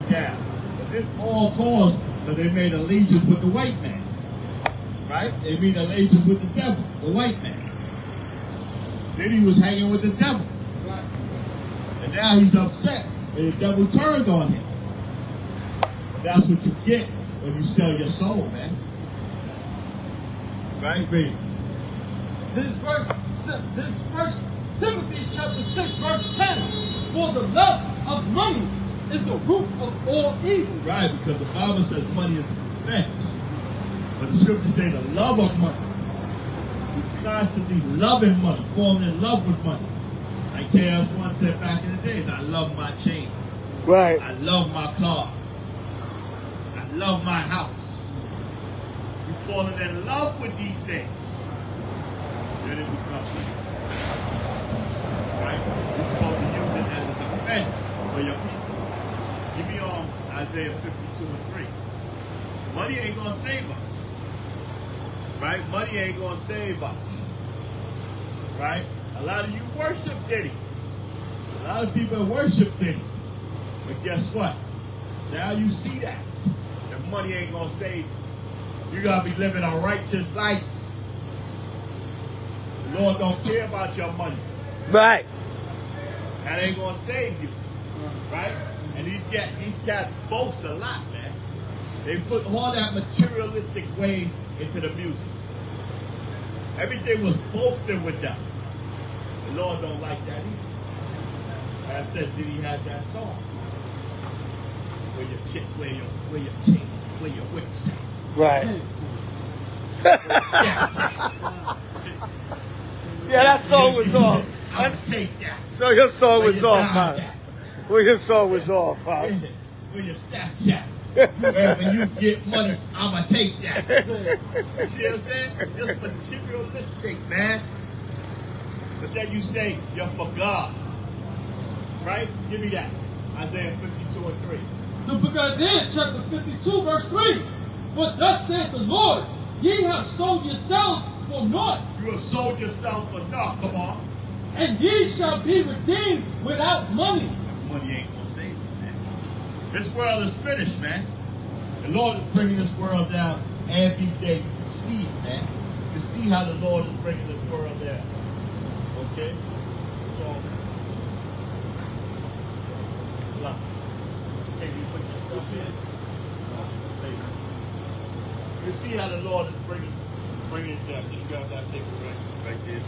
down. But this all caused because they made allegiance with the white man. Right? They made allegiance with the devil, the white man. Then he was hanging with the devil. Right. And now he's upset. And the devil turned on him. That's what you get when you sell your soul, man. Right, baby? This first Timothy chapter 6, verse 10. For the love of money is the root of all evil. Right, because the Bible says money is defense. But the scriptures say the love of money. You're constantly loving money, falling in love with money. Like KS1 said back in the days, I love my chain. Right. I love my car. I love my house. You're falling in love with these things. Then it becomes right? You're supposed to use it as a defense for your people. Give me on Isaiah 52 and 3. Money ain't gonna save us. Right? Money ain't gonna save us. Right? A lot of you worship Diddy. A lot of people worship Diddy. But guess what? Now you see that money ain't gonna save you. You gotta be living a righteous life. The Lord don't care about your money. Right. That ain't gonna save you. Right? And these cats boast a lot, man. They put all that materialistic ways into the music. Everything was boasting with them. The Lord don't like that either. Like I said, Diddy had that song. Where your chick, where your chain, where your whips at. Right. Yeah, that song was off. Let's take that. So your song was off, man. Well, your song was off, man. Where your Snapchat. When you get money, I'ma take that. You see what I'm saying? Just materialistic, man. But then you say, you're for God. Right? Give me that. Isaiah 52 and 3. The book of Isaiah, chapter 52, verse 3. But thus saith the Lord, ye have sold yourselves for naught. You have sold yourself for naught. Come on. And ye shall be redeemed without money. Money ain't gonna save you, man. This world is finished, man. The Lord is bringing this world down every day. You see it, man. You see how the Lord is bringing this world down. Okay? So, look. Can you put yourself in? You see how the Lord is bringing it down. You got that thing right there.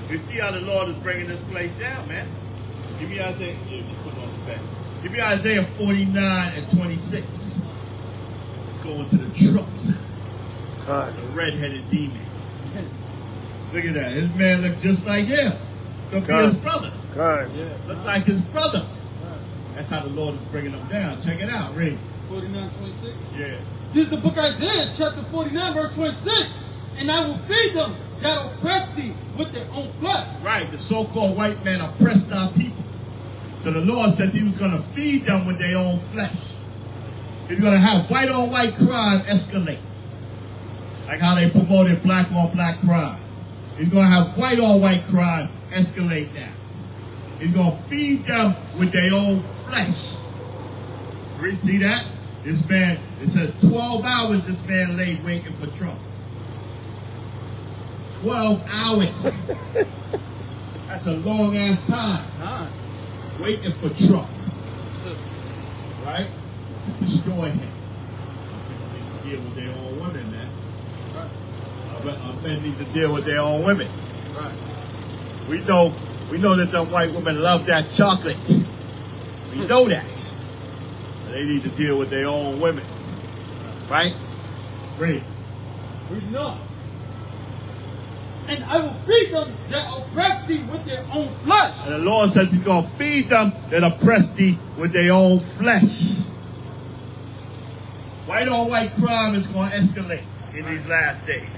You see how the Lord is bringing this place down, man. Give me Isaiah. Yeah, just put it on the back. Give me Isaiah 49 and 26. Let's go into the trumps. The red-headed demon. Look at that. His man look just like him. Look like his brother. Look like his brother. That's how the Lord is bringing them down. Check it out. Read. 49:26? Yeah. This is the book of Isaiah, chapter 49, verse 26. And I will feed them that oppress thee with their own flesh. Right. The so-called white man oppressed our people. So the Lord says he was going to feed them with their own flesh. He's going to have white-on-white crime escalate. Like how they promoted black-on-black crime. He's going to have white-on-white crime escalate now. He's going to feed them with their own flesh. See that? This man, it says 12 hours this man lay waiting for Trump. 12 hours. That's a long-ass time. Waiting for Trump. Right? Destroy him. They need to deal with their own women, man. Our men need to deal with their own women. Right. We know that them white women love that chocolate. We know that. But they need to deal with their own women. Right? Read. Read on. And I will feed them that oppress thee with their own flesh. And the Lord says he's going to feed them that oppress thee with their own flesh. White-on-white crime is going to escalate in these last days.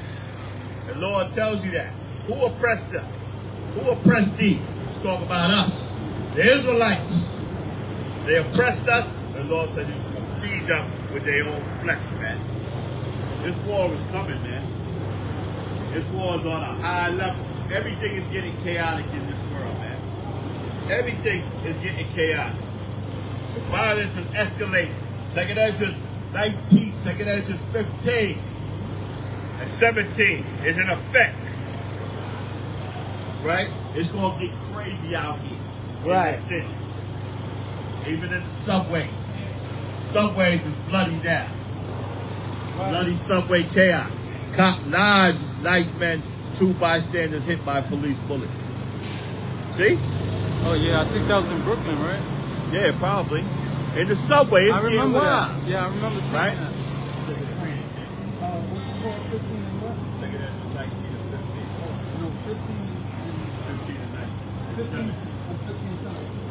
The Lord tells you that. Who oppressed them? Who oppressed thee? He's talking about us. The Israelites. They oppressed us. The Lord said he's going to feed them with their own flesh, man. This war is coming, man. This war is on a high level. Everything is getting chaotic in this world, man. Everything is getting chaotic. The violence is escalating. 2nd Ezra 19, 2nd Ezra 15, and 17 is in effect. Right? It's going to get crazy out here. Right. In the city. Even in the subway. Subways is bloody now. Right. Bloody subway chaos. Cop knives, knife men, 2 bystanders hit by police bullet. See? Oh yeah, I think that was in Brooklyn, right? Yeah, probably. In the subway, it's getting wild. That. Yeah, I remember seeing right? that.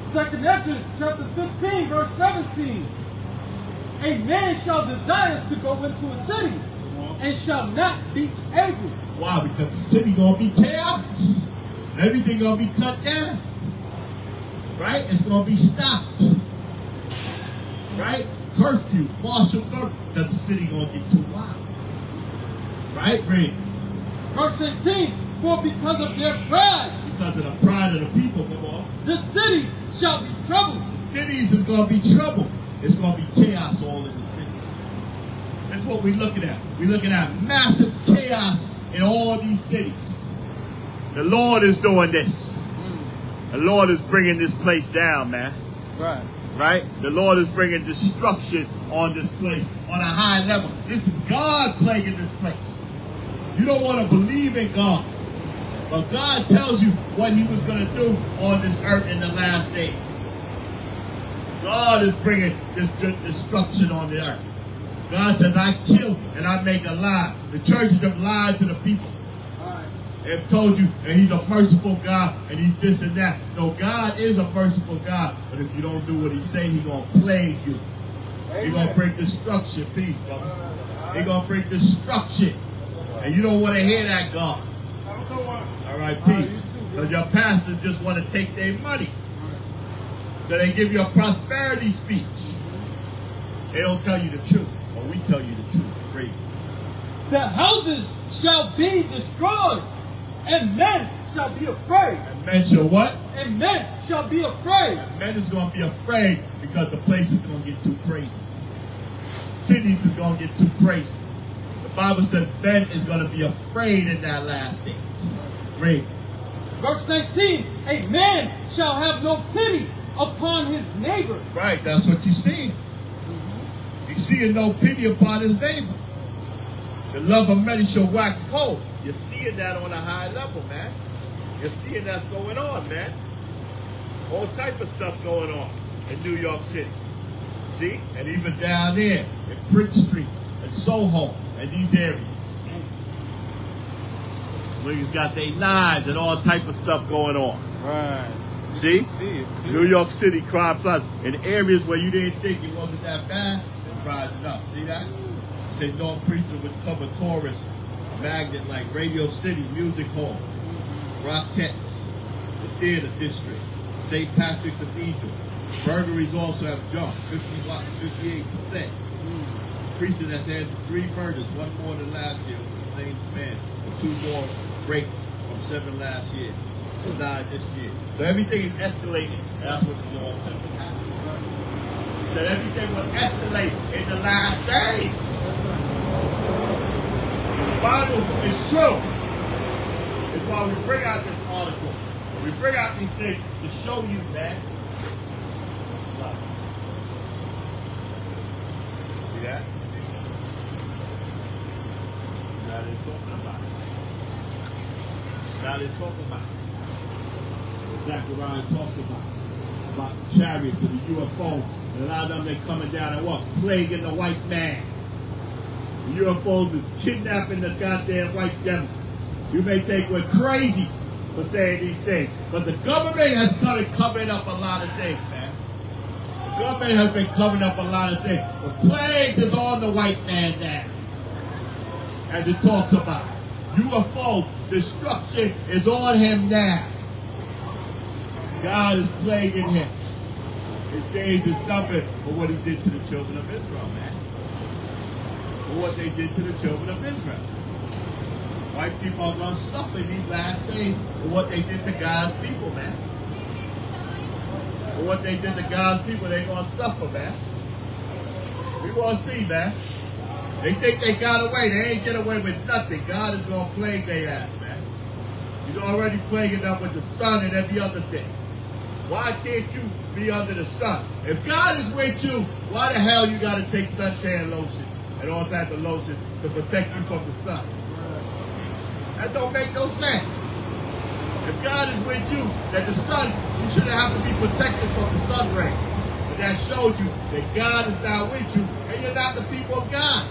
Second Ezra chapter 15, verse 17. A man shall desire to go into a city and shall not be able. Why? Because the city gonna be chaos. Everything gonna be cut down. Right? It's gonna be stopped. Right? Curfew, martial curfew, because the city gonna get too wild. Right? Read. Verse 18. For because of their pride, because of the pride of the people, come on, the cities shall be troubled. The cities is gonna be troubled. It's gonna be chaos all in the cities. That's what we're looking at. We're looking at massive chaos in all these cities. The Lord is doing this. The Lord is bringing this place down, man. Right. Right? The Lord is bringing destruction on this place on a high level. This is God plaguing this place. You don't want to believe in God. But God tells you what he was going to do on this earth in the last days. God is bringing this destruction on the earth. God says, I kill and I make alive. The churches have lied to the people. They've told you that he's a merciful God and he's this and that. No, God is a merciful God. But if you don't do what he's saying, he's going to plague you. He's going to bring destruction. Peace, brother. He's going to bring destruction. And you don't want to hear that, God. All right, peace. Because your pastors just want to take their money. So they give you a prosperity speech. They don't tell you the truth. But we tell you the truth. Great. The houses shall be destroyed, and men shall be afraid. And men shall what? And men shall be afraid. And men is going to be afraid because the place is going to get too crazy. Cities is going to get too crazy. The Bible says men is going to be afraid in that last days. Read. Verse 19, a man shall have no pity upon his neighbor. Right, that's what you see. You see no pity upon his neighbor. The love of many shall wax cold. You're seeing that on a high level, man. You're seeing that's going on, man. All type of stuff going on in New York City. See? And even down there in Prince Street and Soho and these areas. Niggas got their knives and all type of stuff going on. Right. See? New York City crime plus in areas where you didn't think it wasn't that bad, it's rising up. See that? St. Norm Preacher would cover tourists, magnet like Radio City, Music Hall, Rockettes, the Theater District, St. Patrick's Cathedral. Burglaries also have jumped 58%. Preacher has had 3 murders, 1 more than last year with the same man, and 2 more rapes from 7 last year, to 9 this year. So everything is escalating. That's what the Lord said would happen. He said everything will escalate in the last days. The Bible is true. It's why we bring out this article. We bring out these things to show you that. See that? Now they're talking about it. Now they're talking about it. What Zechariah talks about the chariots and the UFOs. And a lot of them, they're coming down and what? Plaguing the white man. The UFOs is kidnapping the goddamn white devil. You may think we're crazy for saying these things, but the government has started covering up a lot of things, man. The government has been covering up a lot of things. The plagues is on the white man now. As it talks about. UFO destruction is on him now. God is plaguing him. His days is numbered for what he did to the children of Israel, man. For what they did to the children of Israel. White people are going to suffer these last days for what they did to God's people, man. for what they did to God's people, they're going to suffer, man. We're going to see, man. They think they got away. They ain't get away with nothing. God is going to plague their ass, man. He's already plaguing them with the sun and every other thing. Why can't you be under the sun? If God is with you, why the hell you got to take suntan lotion and all type of lotion to protect you from the sun? That don't make no sense. If God is with you, that the sun, you shouldn't have to be protected from the sun rays. But that shows you that God is not with you and you're not the people of God.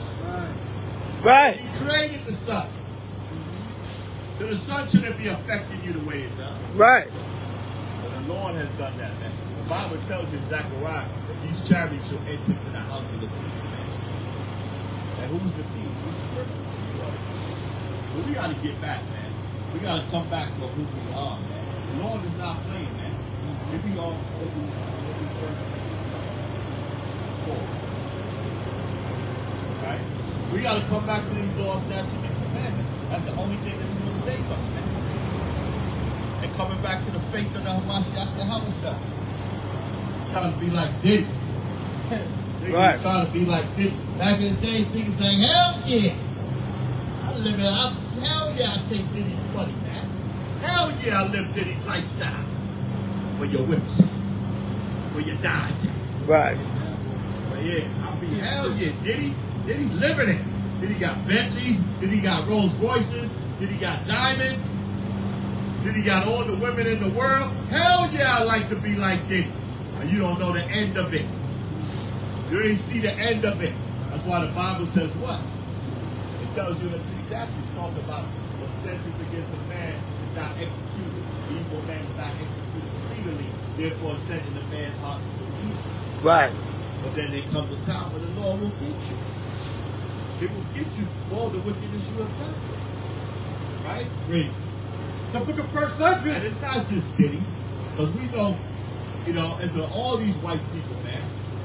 Right. He created the sun. So the sun shouldn't be affecting you the way it does. Right. But the Lord has done that, man. The Bible tells you in Zechariah that these chariots shall enter into the house of the king, man. And who's the king? Who's the person? Well, we got to get back, man. We got to come back to who we are, man. The Lord is not playing, man. If we all right? We got to come back to these laws, statutes, and commandments. That's the only thing that's going to save us, man. And coming back to the faith of the Hamashiach, the Hamashiach. Trying to be like Diddy. Right. Trying to be like Diddy. Back in the day, niggas saying, hell yeah. Hell yeah, I take Diddy's money, man. Hell yeah, I live Diddy's lifestyle. Where your whips, where your dimes. Right. But yeah, I mean, hell yeah, Diddy's living it. Diddy got Bentleys, Diddy got Rolls Royces, Diddy got diamonds, Diddy got all the women in the world. Hell yeah, I like to be like Diddy. And you don't know the end of it. You ain't see the end of it. That's why the Bible says what? It tells you that Ecclesiastes talks about the sentence against a man is not executed. The evil man is not executed speedily, therefore set in the man's heart to do evil. Right. But then there comes a time when the Lord will get you. It will get you for all the wickedness you have done. Right? Read. The book of 1 Esdras. And it's not just Diddy, because we know, you know, it's all these white people, man.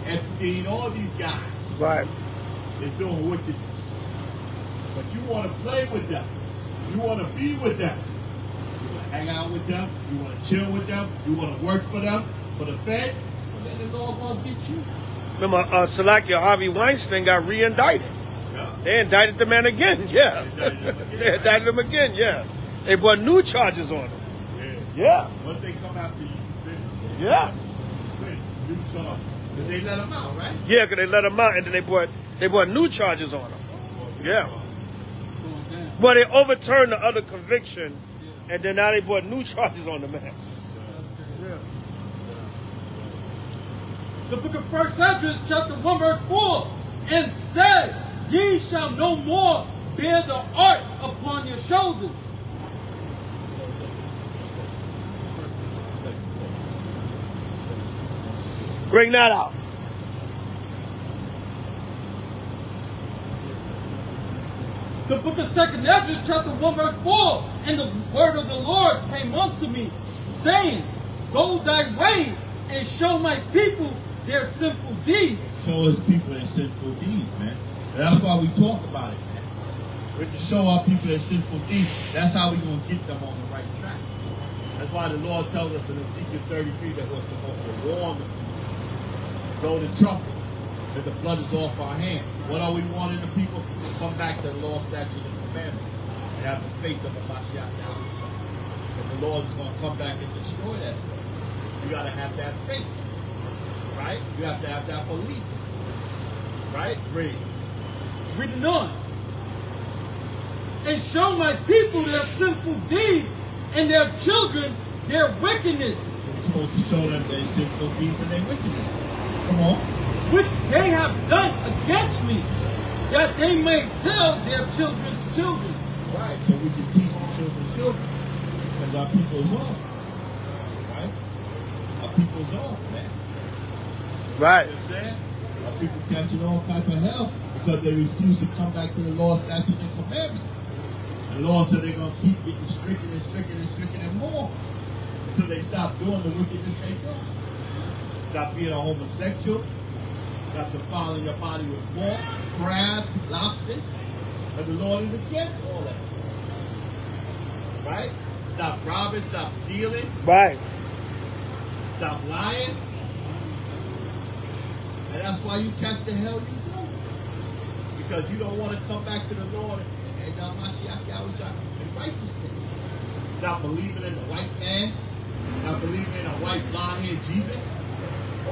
Epstein, all these guys. Right. They're doing wickedness. But you want to play with them. You want to be with them. You want to hang out with them. You want to chill with them. You want to work for them, for the feds. But then the Lord going to get you. Remember, Salakia Harvey Weinstein got re-indicted. Yeah. They indicted the man again, yeah. They indicted him again, yeah. They brought new charges on him. Yeah. Once they come after you, finish. Yeah. Finish. New charges. Because they let him out, right? Yeah, because they let him out, and then they brought new charges on him. Yeah. Well, they overturned the other conviction, and then now they brought new charges on the man. Yeah. The book of 1 Esdras, chapter 1, verse 4, and said, ye shall no more bear the ark upon your shoulders. Bring that out. The book of 2 Esdras, chapter 1, verse 4, and the word of the Lord came unto me, saying, go thy way, and show my people their sinful deeds. Show his people their sinful deeds, man. And that's why we talk about it, man. We have to show our people their sinful deeds. That's how we're going to get them on the right track. That's why the Lord tells us in Ezekiel 33 that we're supposed to warn them. Blow the trumpet, that the blood is off our hands. What are we wanting the people to come back to the law, statutes, and commandments and have the faith of the Mashiach Yahushua? And the Lord is going to come back and destroy that place. You got to have that faith, right? You have to have that belief, right? Read. Reading on. And show my people their sinful deeds, and their children their wickedness. You're supposed to show them their sinful deeds and their wickedness. Come on. Which they have done against me, that they may tell their children's children. Right, so we can teach the children's children. Because our people's off. Right? Our people's off, man. Right. You know what I'm saying? Our people catching all type of hell because they refuse to come back to the law, statutes, and commandments. The Lord said they're going to keep getting stricken and stricken and stricken and more until they stop doing the wickedness they do. Stop being a homosexual. Stop defiling your body with pork, crabs, lobsters. But the Lord is against all that. Right? Stop robbing, stop stealing. Right. Stop lying. And that's why you catch the hell you do. Because you don't want to come back to the Lord and righteousness. Not believing in the white man, not believing in a white blonde-haired Jesus.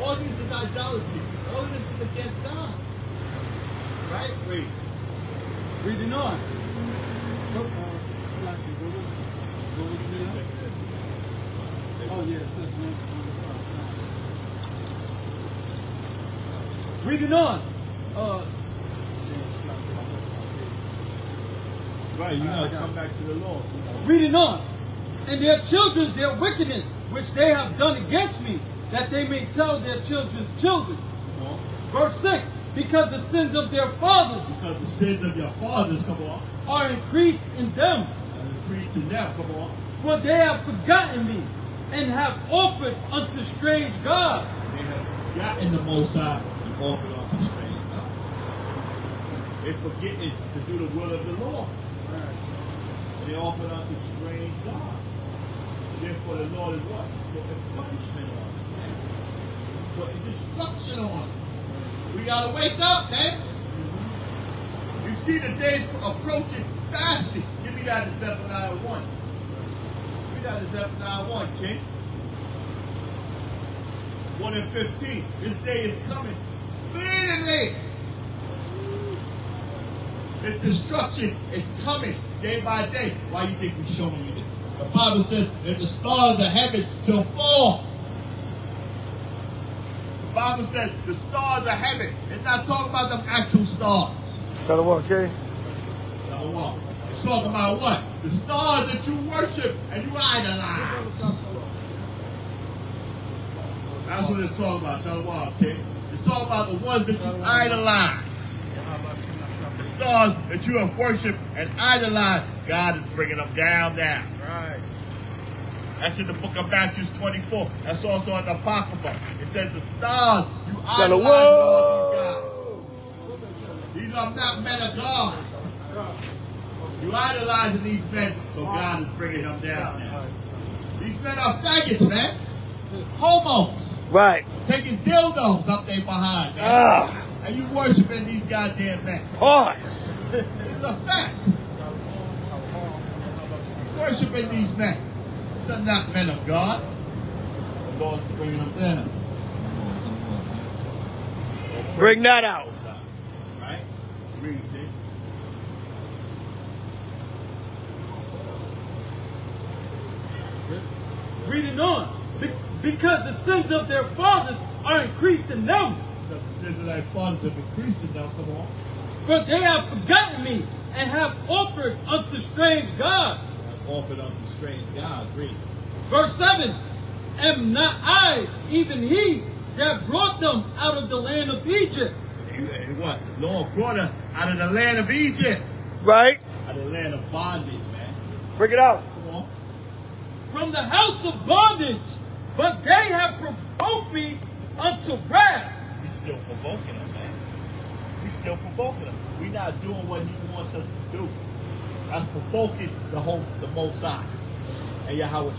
All these is idolatry. All of this is against God. Right? Read. Reading on. Oh, yeah, it says reading on. Right, you gotta come back to the Lord. Reading on. And their children, their wickedness, which they have done against me, that they may tell their children's children. Verse 6. Because the sins of their fathers. Because the sins of your fathers, come on. Are increased in them. Increased in them, come on. For they have forgotten me, and have offered unto strange gods. They have forgotten the Most High and offered unto strange gods. They forgetting to do the will of the Lord. Right. They offered unto strange gods. Therefore the Lord is what? Putting punishment on them. Putting destruction on them. We gotta wake up, man. You see the day approaching fasting. Give me that in Zephaniah 1. Give me that in Zephaniah 1, King. 1 and 15. This day is coming speedily. The destruction is coming day by day. Why you think we're showing you this? The Bible says that the stars of heaven shall fall. The Bible says the stars of heaven. It's not talking about them actual stars. Gotta walk, okay? Gotta walk. It's talking about what? The stars that you worship and you idolize. That's what it's talking about. Tell them why, okay? It's talking about the ones that you idolize. The stars that you have worshipped and idolized, God is bringing them down now. Right. That's in the book of Matthew 24. That's also in the Apocrypha. It says the stars you idolize all these guys. These are not men of God. You idolizing these men, so God is bringing them down now. These men are faggots, man. Homos. Right. Taking dildos up there behind, man. And you worshiping these goddamn men. Pause. It's a fact. Worshiping these men. These are not men of God. The Lord's bringing them down. Bring that out. Right? Read it. Reading on. Because the sins of their fathers are increased in them. Because the sins of their fathers have increased in them. Come on. For they have forgotten me and have offered unto strange gods. Have offered unto strange gods. Read. Verse 7. Am not I, even he, that brought them out of the land of Egypt? And what? The Lord brought us out of the land of Egypt. Right. Out of the land of bondage, man. Bring it out. Come on. From the house of bondage. But they have provoked me unto wrath. We still provoking them, man. We still provoking them. We're not doing what he wants us to do. That's provoking the Most High and Yahweh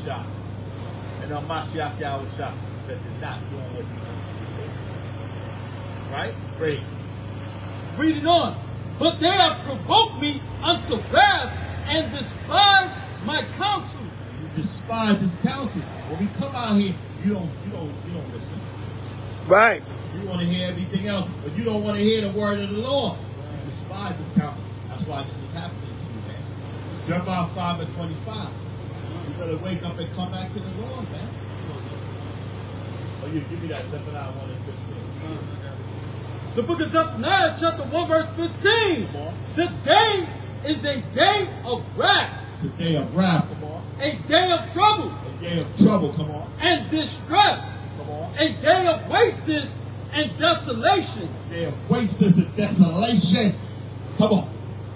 and the Mashiach Yahweh that they're not doing what he wants to do. Right? Great. Reading on. But they have provoked me unto wrath and despised my counsel. You despise his counsel. When we come out here, you don't listen. Right. You want to hear everything else, but you don't want to hear the word of the Lord. You despise his counsel. That's why this is happening to you, man. Jeremiah 5 and 25. You better wake up and come back to the Lord, man. Oh, you give me that Zephaniah 1 and 15. The book of Zephaniah, chapter 1, verse 15. The day is a day of wrath. It's a day of wrath, come on. A day of trouble. A day of trouble, come on. And distress. Come on. A day of wasteness and desolation. A day of wasteness and desolation. Come on.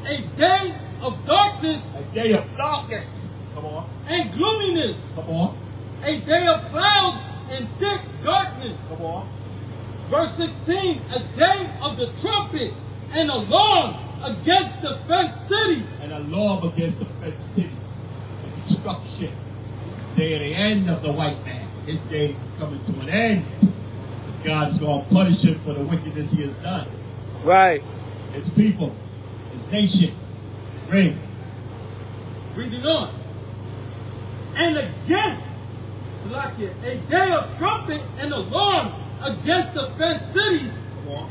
A day of darkness. A day of darkness. Come on. And gloominess. Come on. A day of clouds and thick darkness. Come on. Verse 16. A day of the trumpet and alarm against the fenced cities. An alarm against the fenced cities. Destruction. Day of the end of the white man. His day is coming to an end. The God is going to punish him for the wickedness he has done. Right. His people, his nation. Read. Reading on. And against Slakia, a day of trumpet and alarm against the fenced cities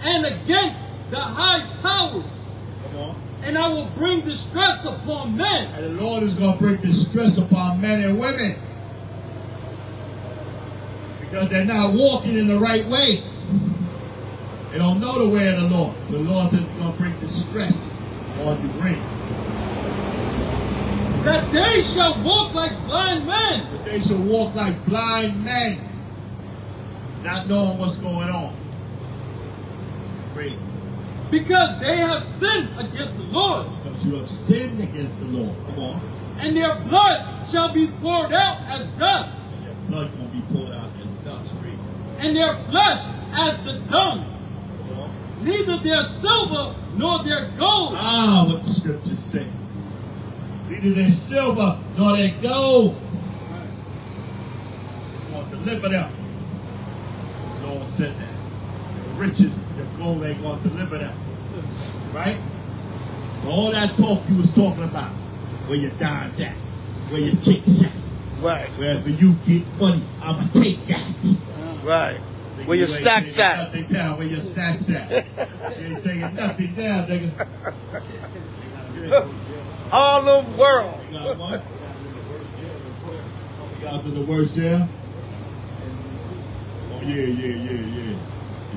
and against the high towers. Come on. And I will bring distress upon men. And the Lord is going to bring distress upon men and women. Because they're not walking in the right way. They don't know the way of the Lord. The Lord says he's going to bring distress on the ring. That they shall walk like blind men. That they shall walk like blind men. Not knowing what's going on. Read. Because they have sinned against the Lord. Because you have sinned against the Lord. Come on. And their blood shall be poured out as dust. And their blood going to be poured out as dust. Read. And their flesh as the dung. Come on. Neither their silver nor their gold. Ah, what the scriptures say. Neither their silver nor their gold. He's going to deliver them. The Lord said that. The riches, the gold ain't going to deliver them. Right? All that talk you was talking about. Where your dimes at. Where your chicks at. Right. Wherever you get money, I'ma take that. Right. Where your stacks at. Nothing down. Where your stacks at. You ain't taking nothing down, nigga. All the world. You got what? You got to the worst jail? Oh, yeah.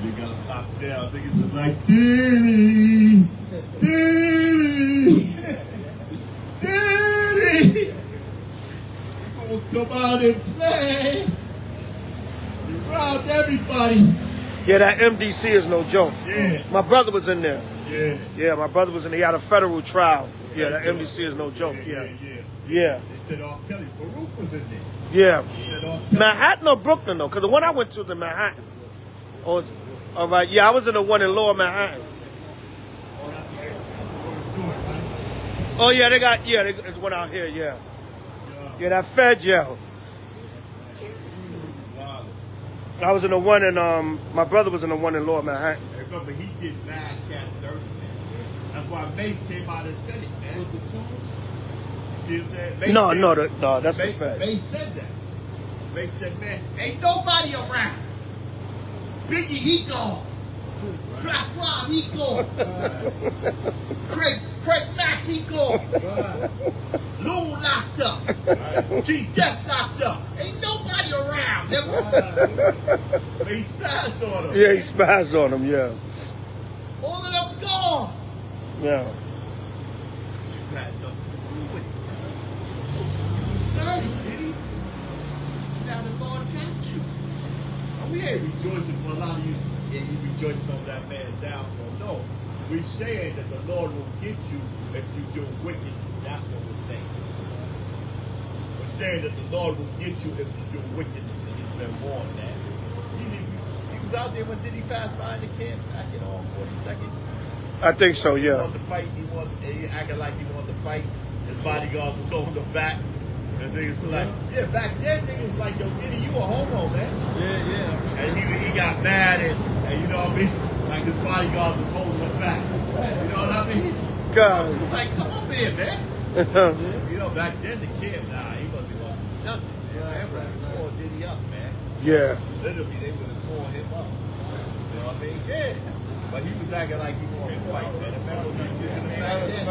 You got to pop down. Niggas is like, Diddy! You gonna come out and play. You robbed everybody. Yeah, that MDC is no joke. Yeah. My brother was in there. Yeah. Yeah, my brother was in there. He had a federal trial. Yeah, that MDC is no joke. Yeah. They said R. Kelly. Baruch was in there. Yeah. They said R. Kelly. Manhattan or Brooklyn, though? Because the one I went to was in Manhattan. All right. Yeah, I was in the one in Lower Manhattan. Oh, yeah, they got, there's one out here, yeah. Yeah, that Fed jail. Wow. I was in the one in, my brother was in the one in Lower Manhattan. Remember, he did bad cats dirty, man. That's why Mace came out and said it, man. You see what I'm saying? Mace No, that's the Mace, Fed. Mace said that. Mace said, man, ain't nobody around. Biggie, he gone. Black Rob, he gone. Craig Mack, he gone. Loon locked up. G Def locked up. Ain't nobody around. But he spazzed on him. Yeah, he spazzed on him, yeah. All of them gone. Yeah. You had something to do with it. Dirty, Diddy. Now the Lord got you. And we ain't rejoicing for a lot of you. Yeah, you rejoicing over that man's downfall. No. We're saying that the Lord will get you if you do wickedness. That's what we're saying. We're saying that the Lord will get you if you do wickedness, and he's been warned that. He was out there when Diddy passed by in the camp back in 42nd. I think so, yeah. He wanted to fight. He acted like he wanted to fight. His bodyguards were throwing him back. And niggas were like, yeah, back then niggas was like, yo, Diddy, you a homo, man. Yeah. And he got mad and you know what I mean? Like his bodyguards was holding him back. You know what I mean? God. Like, come up here, man. You know, back then the kid, he wasn't going to do nothing. Everybody tore Diddy up, man. Yeah. Literally, they would have torn him up. You know what I mean? Yeah. But he was acting like he wanted to fight, man. Remember what he was giving him back then?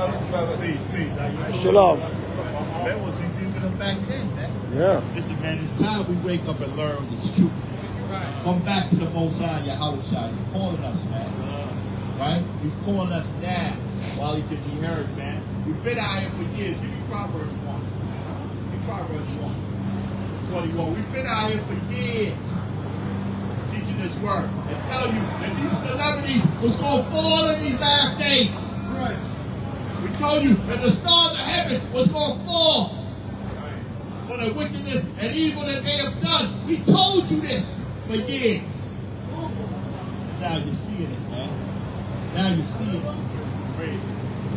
Please. Shalom. Remember what he was giving him back then, man? Yeah. Listen, man, it's time we wake up and learn this truth. Come back to the Most High, H.O.I. He's calling us, man. Right? He's calling us now while he can be heard, man. We've been out here for years. You read Proverbs 1. Read Proverbs 1. 21. We've been out here for years teaching this word and tell you that these celebrities was going to fall in these last days. That's right. We told you that the stars of heaven was going to fall for the wickedness and evil that they have done. We told you this for years. Now you're seeing it, man. Now you're seeing it. Read.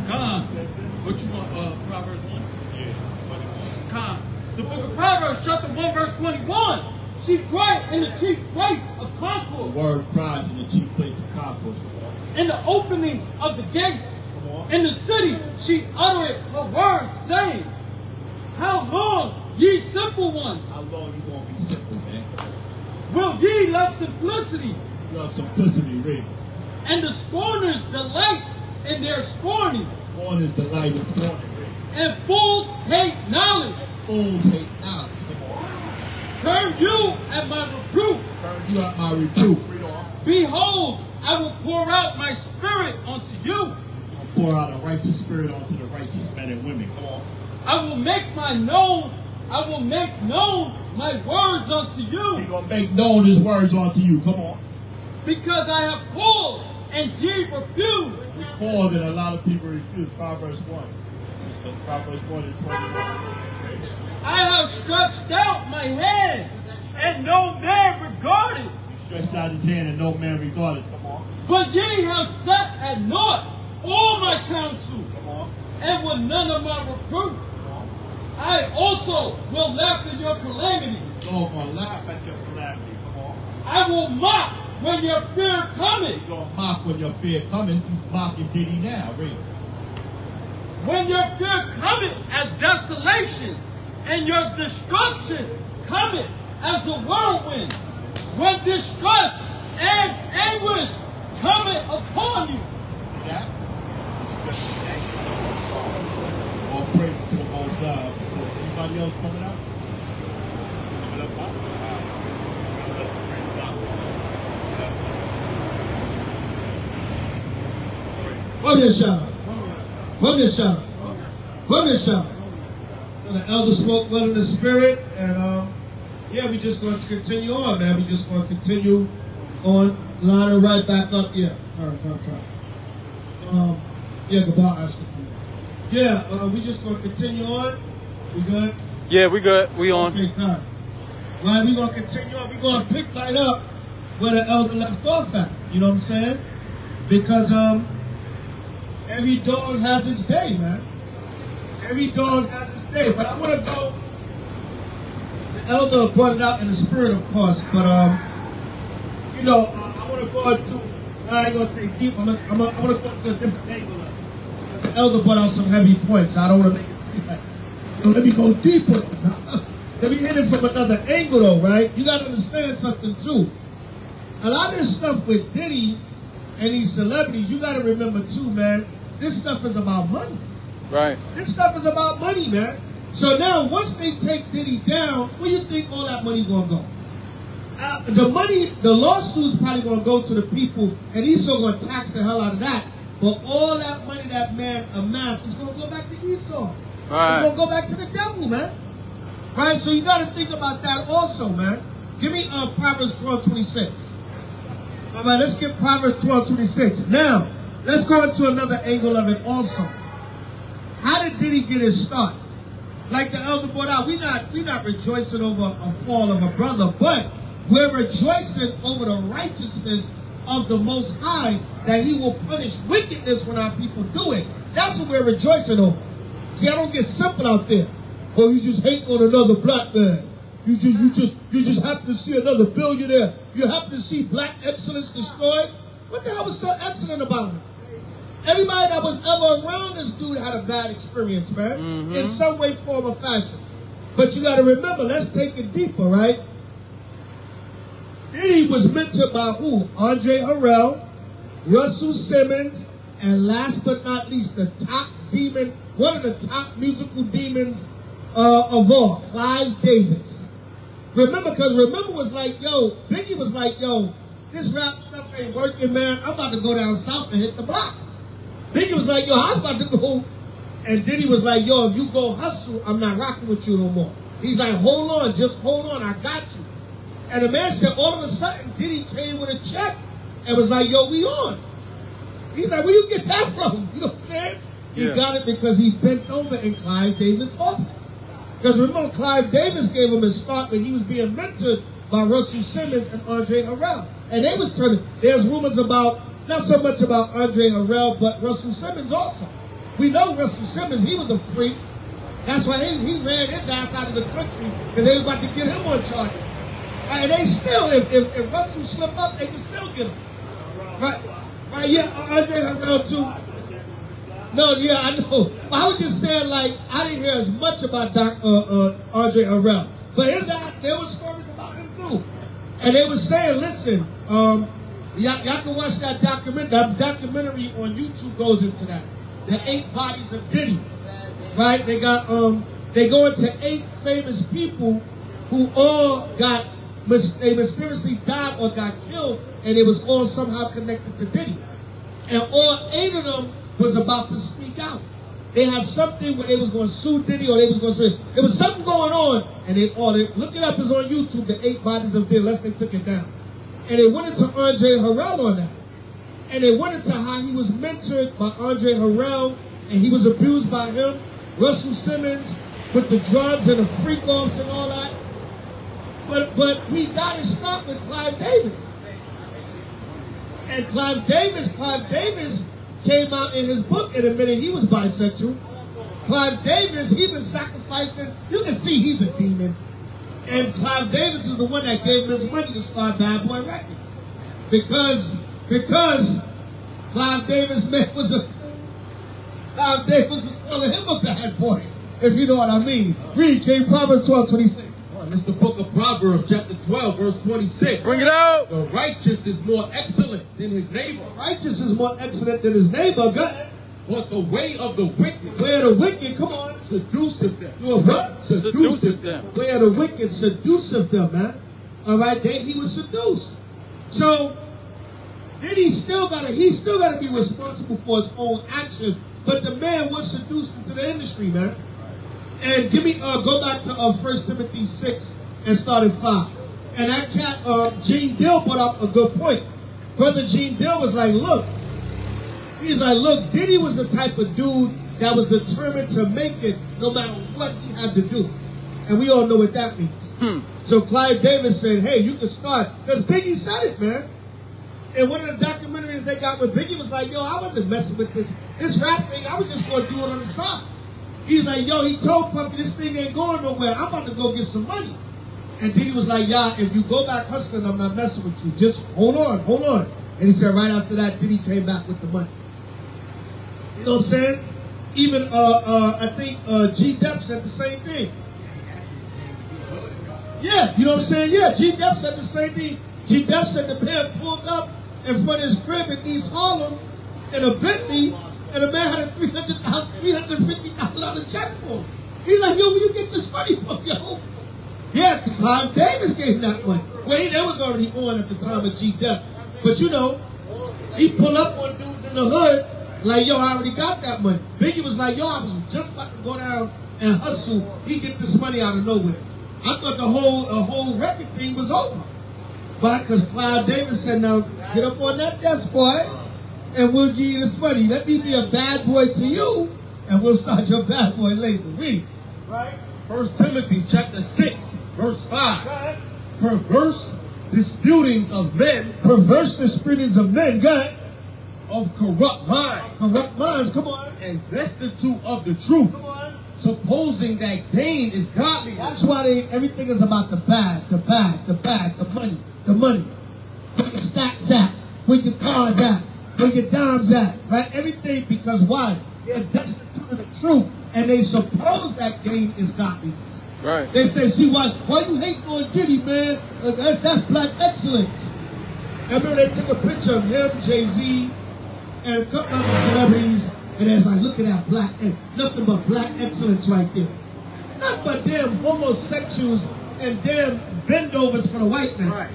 Con, what you want, Proverbs 1? Yeah. Con, the book of Proverbs, chapter 1, verse 21. she cried in the chief place of The concourse, word cries in the chief place of concourse. in the openings of the gates. Come on. In the city she uttered her words, saying, how long, ye simple ones, How long you gonna be simple, man? will ye love simplicity? You have simplicity, read. And the scorners delight in their scorning, Scorn is delight in scorning, read. and fools hate knowledge. Fools hate knowledge. Come on. Turn you at my reproof. Turn you out my reproof. Read on. Behold, I will pour out my spirit unto you. I'll pour out a righteous spirit onto the righteous men and women. Come on. I will make known my words unto He's you, gonna make known his words unto you. Come on. because I have called and ye refused. More than a lot of people refuse. Proverbs 1. So Proverbs 1 and 21. I have stretched out my hand, and no man regarded. He stretched out his hand and no man regarded. Come on. But ye have set at naught all my counsel, Come on. and with none of my reproof. Come on. I also will laugh at your calamity. So I'm gonna laugh at your calamity. Come on. I will mock when your fear cometh. He's gonna mock when your fear cometh. He's mocking Diddy now. Read. When your fear cometh as desolation, and your destruction cometh as a whirlwind. When distress and anguish cometh upon you. That? All praise to the Most High. Anybody else coming out? One minute shout. One minute shout. One minute shout. The elder spoke well in the spirit, and yeah, we just going to continue on, man. We just going to continue on, lining right back up. Yeah, all right. Yeah, goodbye. Yeah, we just going to continue on. We good? Yeah, we good. We on. Okay, fine. Right, we going to continue on. We going to pick right up where the elder left off at. You know what I'm saying? Because every dog has its day, man. Every dog has its day. But I want to go. The elder brought it out in the spirit, of course. But you know, I want to go into. I ain't gonna say deep. I want to go to a different angle. The elder brought out some heavy points. I don't want to make it seem like, let me go deeper. Let me hit it from another angle, though, right? You got to understand something too. A lot of this stuff with Diddy and these celebrities, you got to remember too, man. This stuff is about money. Right. This stuff is about money, man. So now, once they take Diddy down, where do you think all that money gonna go? The money, the lawsuit's probably gonna go to the people, and Esau gonna tax the hell out of that. But all that money that man amassed is gonna go back to Esau. Right. It's gonna go back to the devil, man. Right? So you gotta think about that also, man. Give me Proverbs 12:26. All right, let's get Proverbs 12:26. Now, let's go into another angle of it also. How did Diddy get his start? Like the elder brought out, we not rejoicing over a fall of a brother, but we're rejoicing over the righteousness of the Most High, that He will punish wickedness when our people do it. That's what we're rejoicing over. See, I don't get simple out there. Oh, you just hate on another black man. You just happen to see another billionaire. You happen to see black excellence destroyed. What the hell was so excellent about it? Everybody that was ever around this dude had a bad experience, man. Mm-hmm. In some way, form, or fashion. But you got to remember, let's take it deeper, right? Diddy was mentored by who? Andre Harrell, Russell Simmons, and last but not least, the top demon, one of the top musical demons of all, Clive Davis. Remember was like, yo, Biggie was like, yo, this rap stuff ain't working, man. I'm about to go down south and hit the block. Biggie was like, yo, I was about to go. And Diddy was like, yo, if you go hustle, I'm not rocking with you no more. He's like, hold on, just hold on, I got you. And the man said, all of a sudden, Diddy came with a check and was like, yo, we on. He's like, where you get that from? You know what I'm saying? He got it because he bent over in Clive Davis' office. Because remember, Clive Davis gave him his start when he was being mentored by Russell Simmons and Andre Harrell. And they was turning, there's rumors about, not so much about Andre Harrell, but Russell Simmons also. We know Russell Simmons, he was a freak. That's why he ran his ass out of the country, because they was about to get him on charges. And they still, if Russell slip up, they can still get him. Right? Right, yeah, Andre Harrell too. No, yeah, I know. I was just saying, like, I didn't hear as much about Andre Harrell. But there was stories about him too. And they were saying, listen, y'all can watch that documentary. That documentary on YouTube goes into that. The 8 bodies of Diddy. Right? They got they go into 8 famous people who all they mysteriously died or got killed, and it was all somehow connected to Diddy. And all 8 of them was about to speak out. They had something where they was going to sue Diddy, or they was going to say, there was something going on, and they look it up, it's on YouTube, the 8 bodies of Diddy, unless they took it down. And they went into Andre Harrell on that. And they went into how he was mentored by Andre Harrell, and he was abused by him, Russell Simmons, with the drugs and the freak-offs and all that. But he got his start with Clive Davis. And Clive Davis came out in his book and admitted he was bisexual. Clive Davis, he been sacrificing. You can see he's a demon. And Clive Davis is the one that gave him his money to start Bad Boy Records. Because Clive Davis was calling him a bad boy, if you know what I mean. Read, King Proverbs 12:26. It's the book of Proverbs, chapter 12, verse 26. Bring it out. The righteous is more excellent than his neighbor. Righteous is more excellent than his neighbor. God. But the way of the wicked. Way of the wicked, come on. Seduceth them. What? Seduceth them. Way of the wicked seduceth them, man. All right, then he was seduced. So, then he still gotta be responsible for his own actions. But the man was seduced into the industry, man. And go back to 1 Timothy 6 and start at 5. And that cat, Gene Dill brought up a good point. Brother Gene Dill was like, look, Diddy was the type of dude that was determined to make it no matter what he had to do. And we all know what that means. So Clive Davis said, hey, you can start. Because Biggie said it, man. And one of the documentaries they got with Biggie was like, yo, I wasn't messing with this rap thing. I was just going to do it on the side. He's like, yo, he told Puffy, this thing ain't going nowhere. I'm about to go get some money. And Diddy was like, yeah, if you go back hustling, I'm not messing with you. Just hold on. And he said right after that, Diddy came back with the money. You know what I'm saying? Even, I think G-Dep said the same thing. Yeah, you know what I'm saying? Yeah, G-Dep said the same thing. G-Dep said the man pulled up in front of his crib in East Harlem in a Bentley, and the man had a $350,000 check for him. He's like, yo, where you get this money from, yo? Yeah, because Clive Davis gave him that money. Well, that was already on at the time of G-Dep. But you know, he pulled up on dudes in the hood, like, yo, I already got that money. Biggie was like, yo, I was just about to go down and hustle. He get this money out of nowhere. I thought the whole record thing was over. But because Clive Davis said, now, get up on that desk, boy, and we'll give you this money. Let me be a bad boy to you, and we'll start your bad boy later. Read. Right? 1 Timothy chapter 6, verse 5. Right. Perverse disputings of men. Perverse disputings of men, God. Of corrupt minds. Corrupt minds, come on. And destitute of the truth. Come on. Supposing that gain is godly. That's why everything is about the bag, the money. Where your stacks at, where your cars at, where your dimes at, right? Everything, because why? They're destitute of the truth, and they suppose that gain is godliness. Right. They say, see, why you hating on Diddy, man? That's black excellence. I remember they took a picture of him, Jay-Z, and a couple other celebrities, and it's like, look at that black, nothing but black excellence right there. Not but damn homosexuals and damn bendovers for the white man. Right.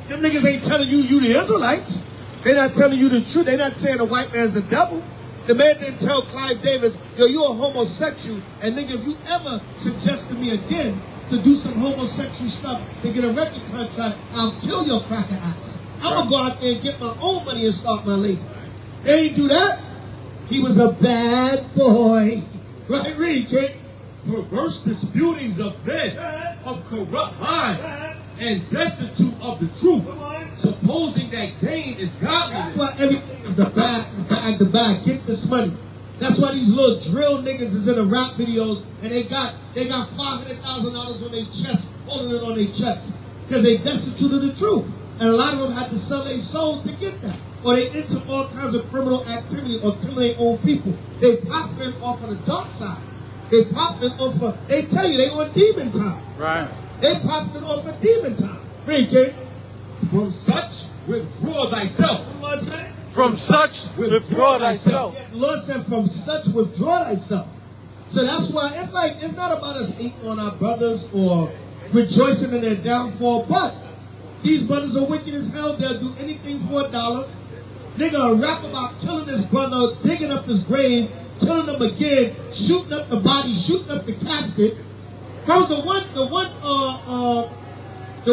Them niggas ain't telling you the Israelites. They're not telling you the truth. They're not saying the white man's the devil. The man didn't tell Clive Davis, yo, you're a homosexual, and nigga, if you ever suggest to me again to do some homosexual stuff to get a record contract, I'll kill your cracker ass. I'm going to go out there and get my own money and start my label. They didn't do that. He was a bad boy. Right, read, kid. Perverse disputings of men, of corrupt minds, and destitute of the truth, supposing that gain is godliness. That's why everything is the bag. Get this money. That's why these little drill niggas is in the rap videos, and they got $500,000 on their chest holding it on their chest because they destitute of the truth. And a lot of them had to sell their soul to get that. Or they into all kinds of criminal activity or killing their own people. They profiting off of the dark side. They profiting off of, they tell you they on demon time. Right. They profiting off of demon time. Read, King. From such withdraw thyself. From such withdraw thyself. Yeah, the Lord said, from such withdraw thyself. So that's why it's not about us hating on our brothers or rejoicing in their downfall, but these brothers are wicked as hell. They'll do anything for $1. They're gonna rap about killing this brother, digging up his grave, killing him again, shooting up the body, shooting up the casket. There was the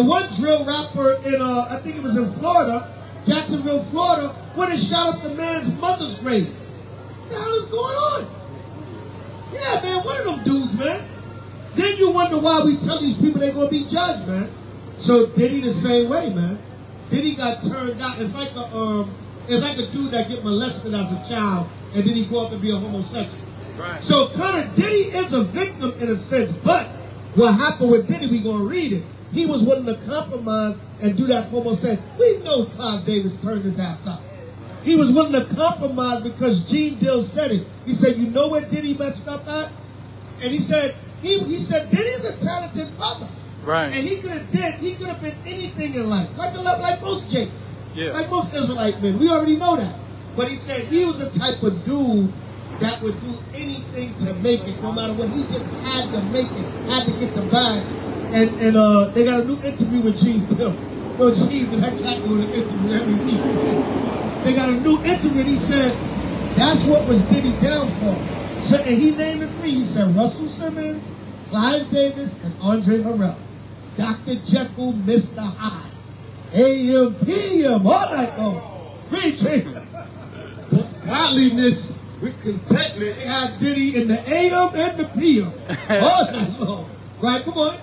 one drill rapper in I think it was in Florida, Jacksonville, Florida, when they shot up the man's mother's grave. What the hell is going on? Yeah, man, one of them dudes, man. Then you wonder why we tell these people they're gonna be judged, man. So Diddy the same way, man. Diddy got turned out. It's like a dude that get molested as a child and then he grow up and be a homosexual. Right. So kind of Diddy is a victim in a sense, but what happened with Diddy, we gonna read it. He was willing to compromise and do that homosexual. We know Clive Davis turned his ass out. He was willing to compromise because Gene Dill said it. He said, you know where Diddy messed up at? And he said Diddy's a talented brother. Right. And he could have been anything in life. Like most Jakes. Yeah. Like most Israelite men. We already know that. But he said he was the type of dude that would do anything to make it, no matter what. He just had to make it, had to get the bag. And they got a new interview with Gene Dill. No, Gene, but I can't do an interview every week. They got a new interview and he said, that's what was Diddy down for. So, and he named the three. He said Russell Simmons, Clive Davis, and Andre Harrell. Dr. Jekyll, Mr. Hyde. AM, PM, all night long. Read, Godliness with contentment. They had Diddy in the AM and the PM. All night long. Right, come on.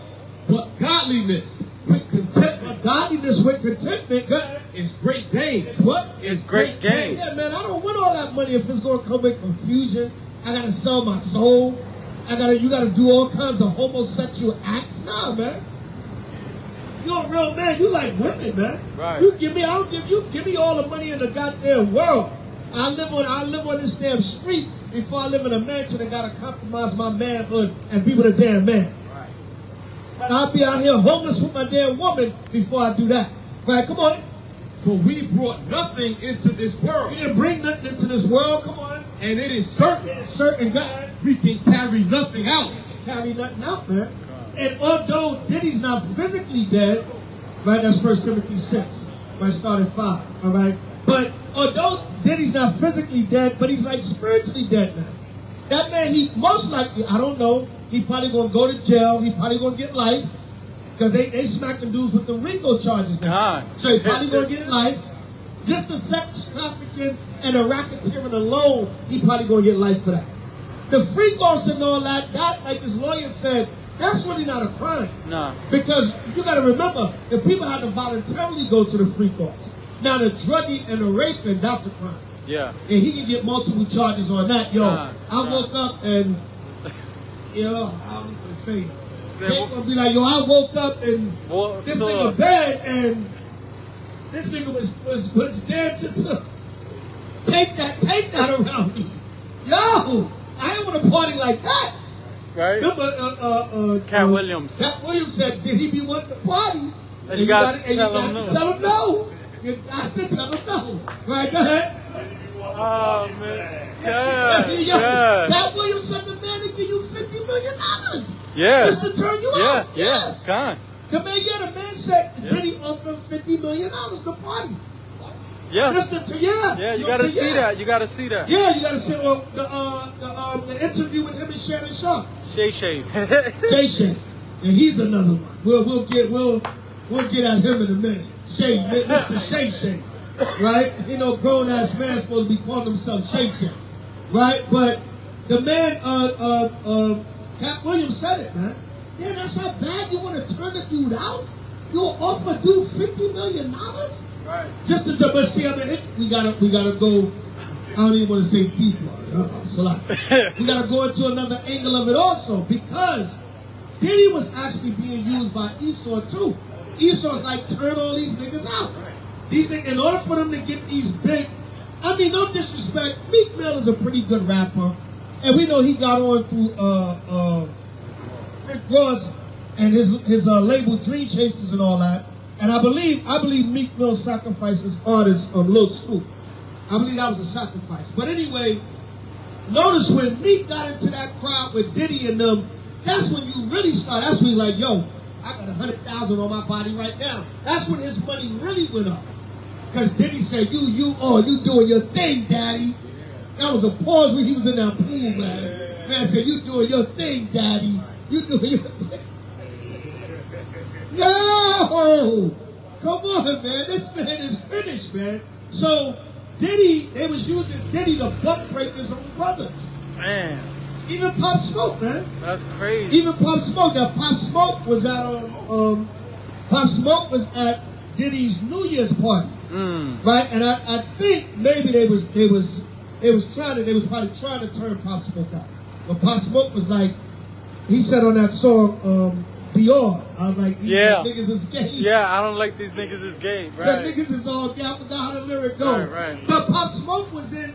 But godliness with contentment. Godliness with contentment, God, is great gain. What? It's great gain. Yeah, man, I don't want all that money if it's going to come with confusion. I got to sell my soul. You got to do all kinds of homosexual acts. Nah, man. You're a real man. You like women, man. Right. You give me all the money in the goddamn world. I live on this damn street before I live in a mansion and gotta compromise my manhood and be with a damn man. Right. But I'll be out here homeless with my damn woman before I do that. Right, come on. For we brought nothing into this world. We didn't bring nothing into this world, come on. And it is certain, God, we can carry nothing out. carry nothing out, man. And although Diddy's not physically dead, right, that's 1 Timothy 6, right, start at 5, all right? But although Diddy's not physically dead, but he's like spiritually dead now. That man, he most likely, I don't know, he probably going to go to jail, he probably going to get life, because they smacking dudes with the RICO charges now. So he probably going to get life. Just the sex trafficking and the racketeering alone, he probably going to get life for that. The freak offs and all that, like his lawyer said, that's really not a crime. No. Because you got to remember, the people had to voluntarily go to the freak offs. Now the drugging and the raping, that's a crime. Yeah. And he can get multiple charges on that. Yo, I woke up and, you know, how am I going to say? They're going to be like, yo, I woke up and this nigga bed and this nigga was dancing to take that around me. Yo, I ain't want to party like that. Right? Remember, Cat Williams. Cat Williams said, did he be wanting to party? And you got to tell him no. You got to tell him no. Right, go ahead. Oh, man. Yeah. Cat Williams said the man to give you $50 million. Yeah. Just to turn you out. Yeah. Con. The man said, did he offer $50 million to party? Yes. Yeah, you gotta see that. You gotta see that. Yeah, you gotta see the interview with him and Shannon Sharp. Shay. And he's another one. We'll get at him in a minute. Mr. Shay. Right? You know, grown ass man supposed to be calling himself Shay. Right? But the man Cat Williams said it, man. Yeah, that's how bad you want to turn the dude out? You'll offer dude $50 million? Right. Just to, but see, I mean, we gotta go. I don't even want to say deeper. We gotta go into another angle of it also, because Diddy was actually being used by Esau too. Esau's like, turn all these niggas out. These niggas, in order for them to get these big, I mean, no disrespect, Meek Mill is a pretty good rapper. And we know he got on through Rick Ross and his label Dream Chasers and all that. And I believe Meek Mill sacrificed his artist Lil Scoop. I believe that was a sacrifice. But anyway, notice when Meek got into that crowd with Diddy and them, that's when you really start. That's when you're like, yo, I got 100,000 on my body right now. That's when his money really went up. Because Diddy said, you doing your thing, daddy. That was a pause when he was in that pool, man. Man said, you doing your thing, daddy. You doing your thing. No! Come on, man. This man is finished, man. So, Diddy, they was using Diddy to butt break his own brothers. Man. Even Pop Smoke, man. That's crazy. Even Pop Smoke. Now, Pop Smoke was at Diddy's New Year's party. Right? And I think maybe they was probably trying to turn Pop Smoke out. But Pop Smoke was like, he said on that song, Dior, I was like, these niggas is gay. Yeah, I don't like these niggas is gay. Right. The niggas is all gay. I forgot how the lyric goes. Right. But Pop Smoke was in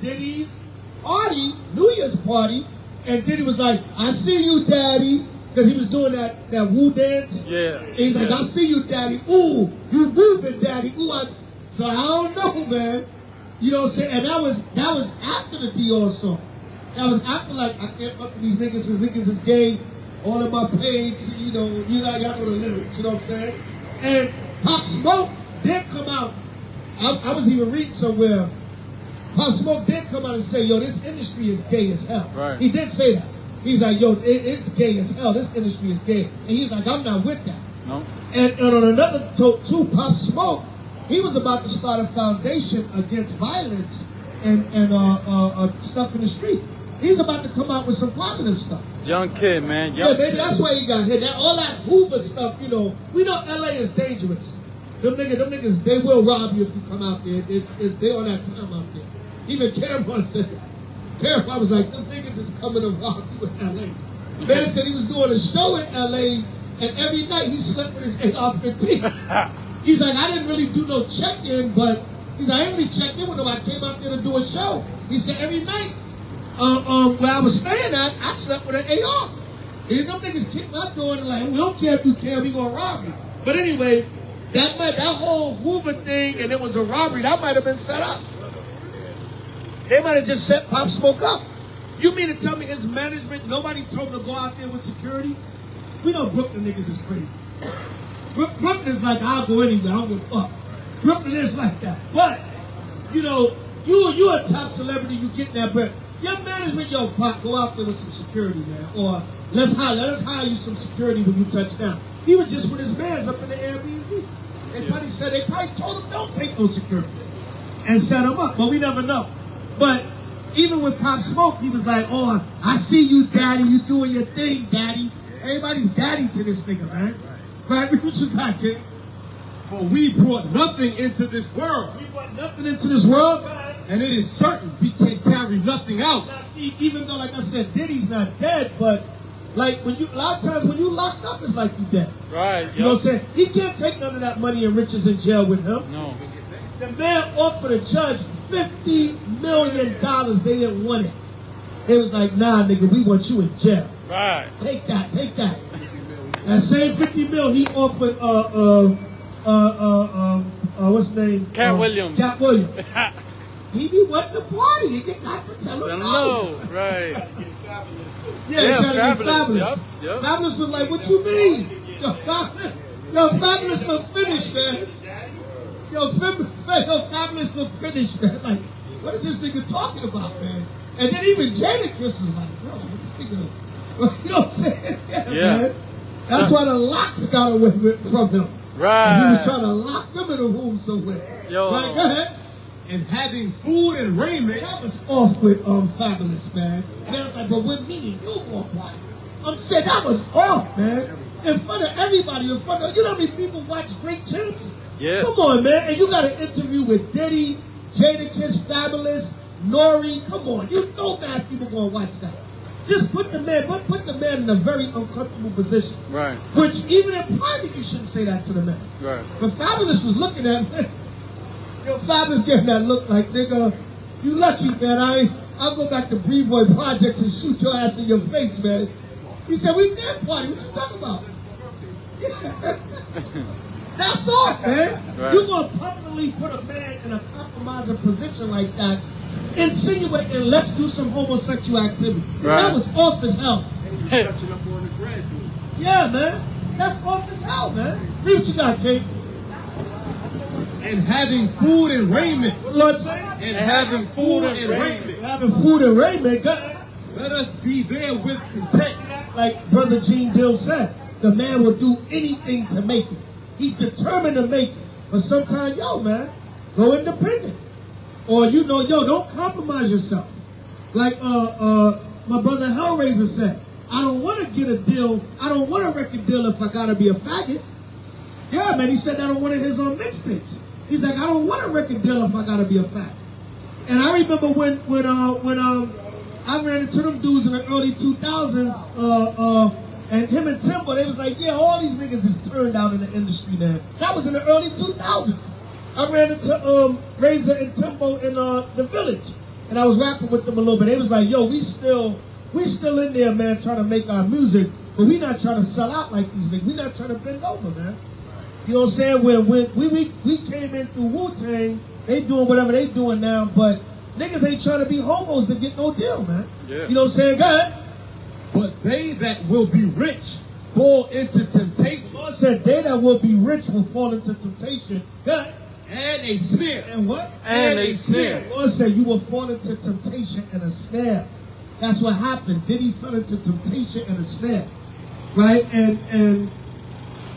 Diddy's party, New Year's party, and Diddy was like, I see you, daddy. Because he was doing that woo dance. Yeah. And he's like, I see you, daddy. Ooh, you moving, daddy. Ooh, so I don't know, man. You know what I'm saying? And that was after the Dior song. That was after, like, I can't fuck with these niggas because niggas is gay. All of my page, y'all know the lyrics, you know what I'm saying? And Pop Smoke did come out. I was even reading somewhere. Pop Smoke did come out and say, yo, this industry is gay as hell. Right. He did say that. He's like, yo, it's gay as hell. This industry is gay. And he's like, I'm not with that. No. And on another note, too, Pop Smoke, he was about to start a foundation against violence and stuff in the street. He's about to come out with some positive stuff. Young kid, man. Yeah, baby, that's why he got hit. All that Hoover stuff, we know LA is dangerous. Them niggas, they will rob you if you come out there. They on that time out there. Even Cameron said that. Cameron was like, them niggas is coming to rob you in LA. Man said he was doing a show in LA, and every night he slept with his AR-15. He's like, I didn't really do no check-in, but he's like, I didn't really check in with him. I came out there to do a show. He said, every night, where I was staying at, I slept with an AR. And them niggas kicked my door and like, we don't care if you care, we gonna rob you. But anyway, that whole Hoover thing, and it was a robbery, that might have been set up. They might have just set Pop Smoke up. You mean to tell me his management, nobody told him to go out there with security? We know Brooklyn niggas is crazy. Brooklyn is like, I'll go anywhere, I don't give a fuck. Brooklyn is like that. But, you a top celebrity, you get that bread. Your management, yo, Pop, go out there with some security, man. Or let us hire you some security when you touch down. He was just with his mans up in the Airbnb. They probably told him don't take no security and set him up, but we never know. But even with Pop Smoke, he was like, oh, I see you, daddy. You doing your thing, daddy. Everybody's daddy to this nigga, man. Right? What you got, kid? For we brought nothing into this world. We brought nothing into this world. And it is certain we can't carry nothing out. Now, see, even though, like I said, Diddy's not dead, but like a lot of times when you locked up, it's like you dead. Right. Yep. You know what I'm saying? He can't take none of that money and riches in jail with him. No. The man offered a judge $50 million. They didn't want it. They was like, nah, nigga, we want you in jail. Right. Take that. That same $50 million he offered what's his name? Cat Williams. Cat Williams. He be wanting to party. You got to tell him no. Right. Yeah, Fabulous. Yep. Fabulous was like, what you mean? Yo, Fabulous look finished, man. Yo, Fabulous look finished, man. Like, what is this nigga talking about, man? And then even Jadakiss was like, yo, this nigga, you know what I'm saying? Yeah. Man. That's why the locks got away from him. Right. And he was trying to lock them in a room somewhere. Yo. Right, go ahead. And having food and raiment. That was off with Fabulous, man. They was like, but with me and you going party. I'm saying that was off, man. In front of everybody, you know how many people watch Drink Champs? Yeah. Come on, man. And you got an interview with Diddy, Jadakiss, Fabulous, Nori. Come on. You know bad people gonna watch that. just put the man in a very uncomfortable position. Right. Which even in private you shouldn't say that to the man. Right. But Fabulous was looking at him. Fabulous getting that look like, nigga, you lucky, man. I'll go back to Brevoy Projects and shoot your ass in your face, man. He said, we dead party. What you talking about? That's off, man. Right. You're going to publicly put a man in a compromising position like that, insinuating, let's do some homosexual activity. Right. That was off as hell. Yeah, man. That's off as hell, man. Read what you got, King. And having food and raiment. What the Lord say? And having food and raiment. Having food and raiment. Let us be there with content. Like Brother Gene Dill said, the man will do anything to make it. He's determined to make it. But sometimes, yo, man, go independent. Or, you know, yo, don't compromise yourself. Like my brother Hellraiser said, I don't want to get a deal. I don't want a record deal if I got to be a faggot. Yeah, man, he said that on one of his mixtapes. He's like, I don't want a record deal if I got to be a faggot. And I remember when I ran into them dudes in the early 2000s, and him and Timbo, they was like, yeah, all these niggas is turned out in the industry now. That was in the early 2000s. I ran into Razor and Timbo in the Village, and I was rapping with them a little bit. They was like, yo, we still in there, man, trying to make our music, but we not trying to sell out like these niggas. We not trying to bend over, man. You know what I'm saying? When we came in through Wu-Tang, they doing whatever they doing now, but niggas ain't trying to be homos to get no deal, man. Yeah. You know what I'm saying? Go ahead. But they that will be rich fall into temptation. The Lord said, they that will be rich will fall into temptation. Go ahead. And a snare. And what? And a snare. The Lord said, you will fall into temptation and a snare. That's what happened. Diddy fell into temptation and a snare. Right? And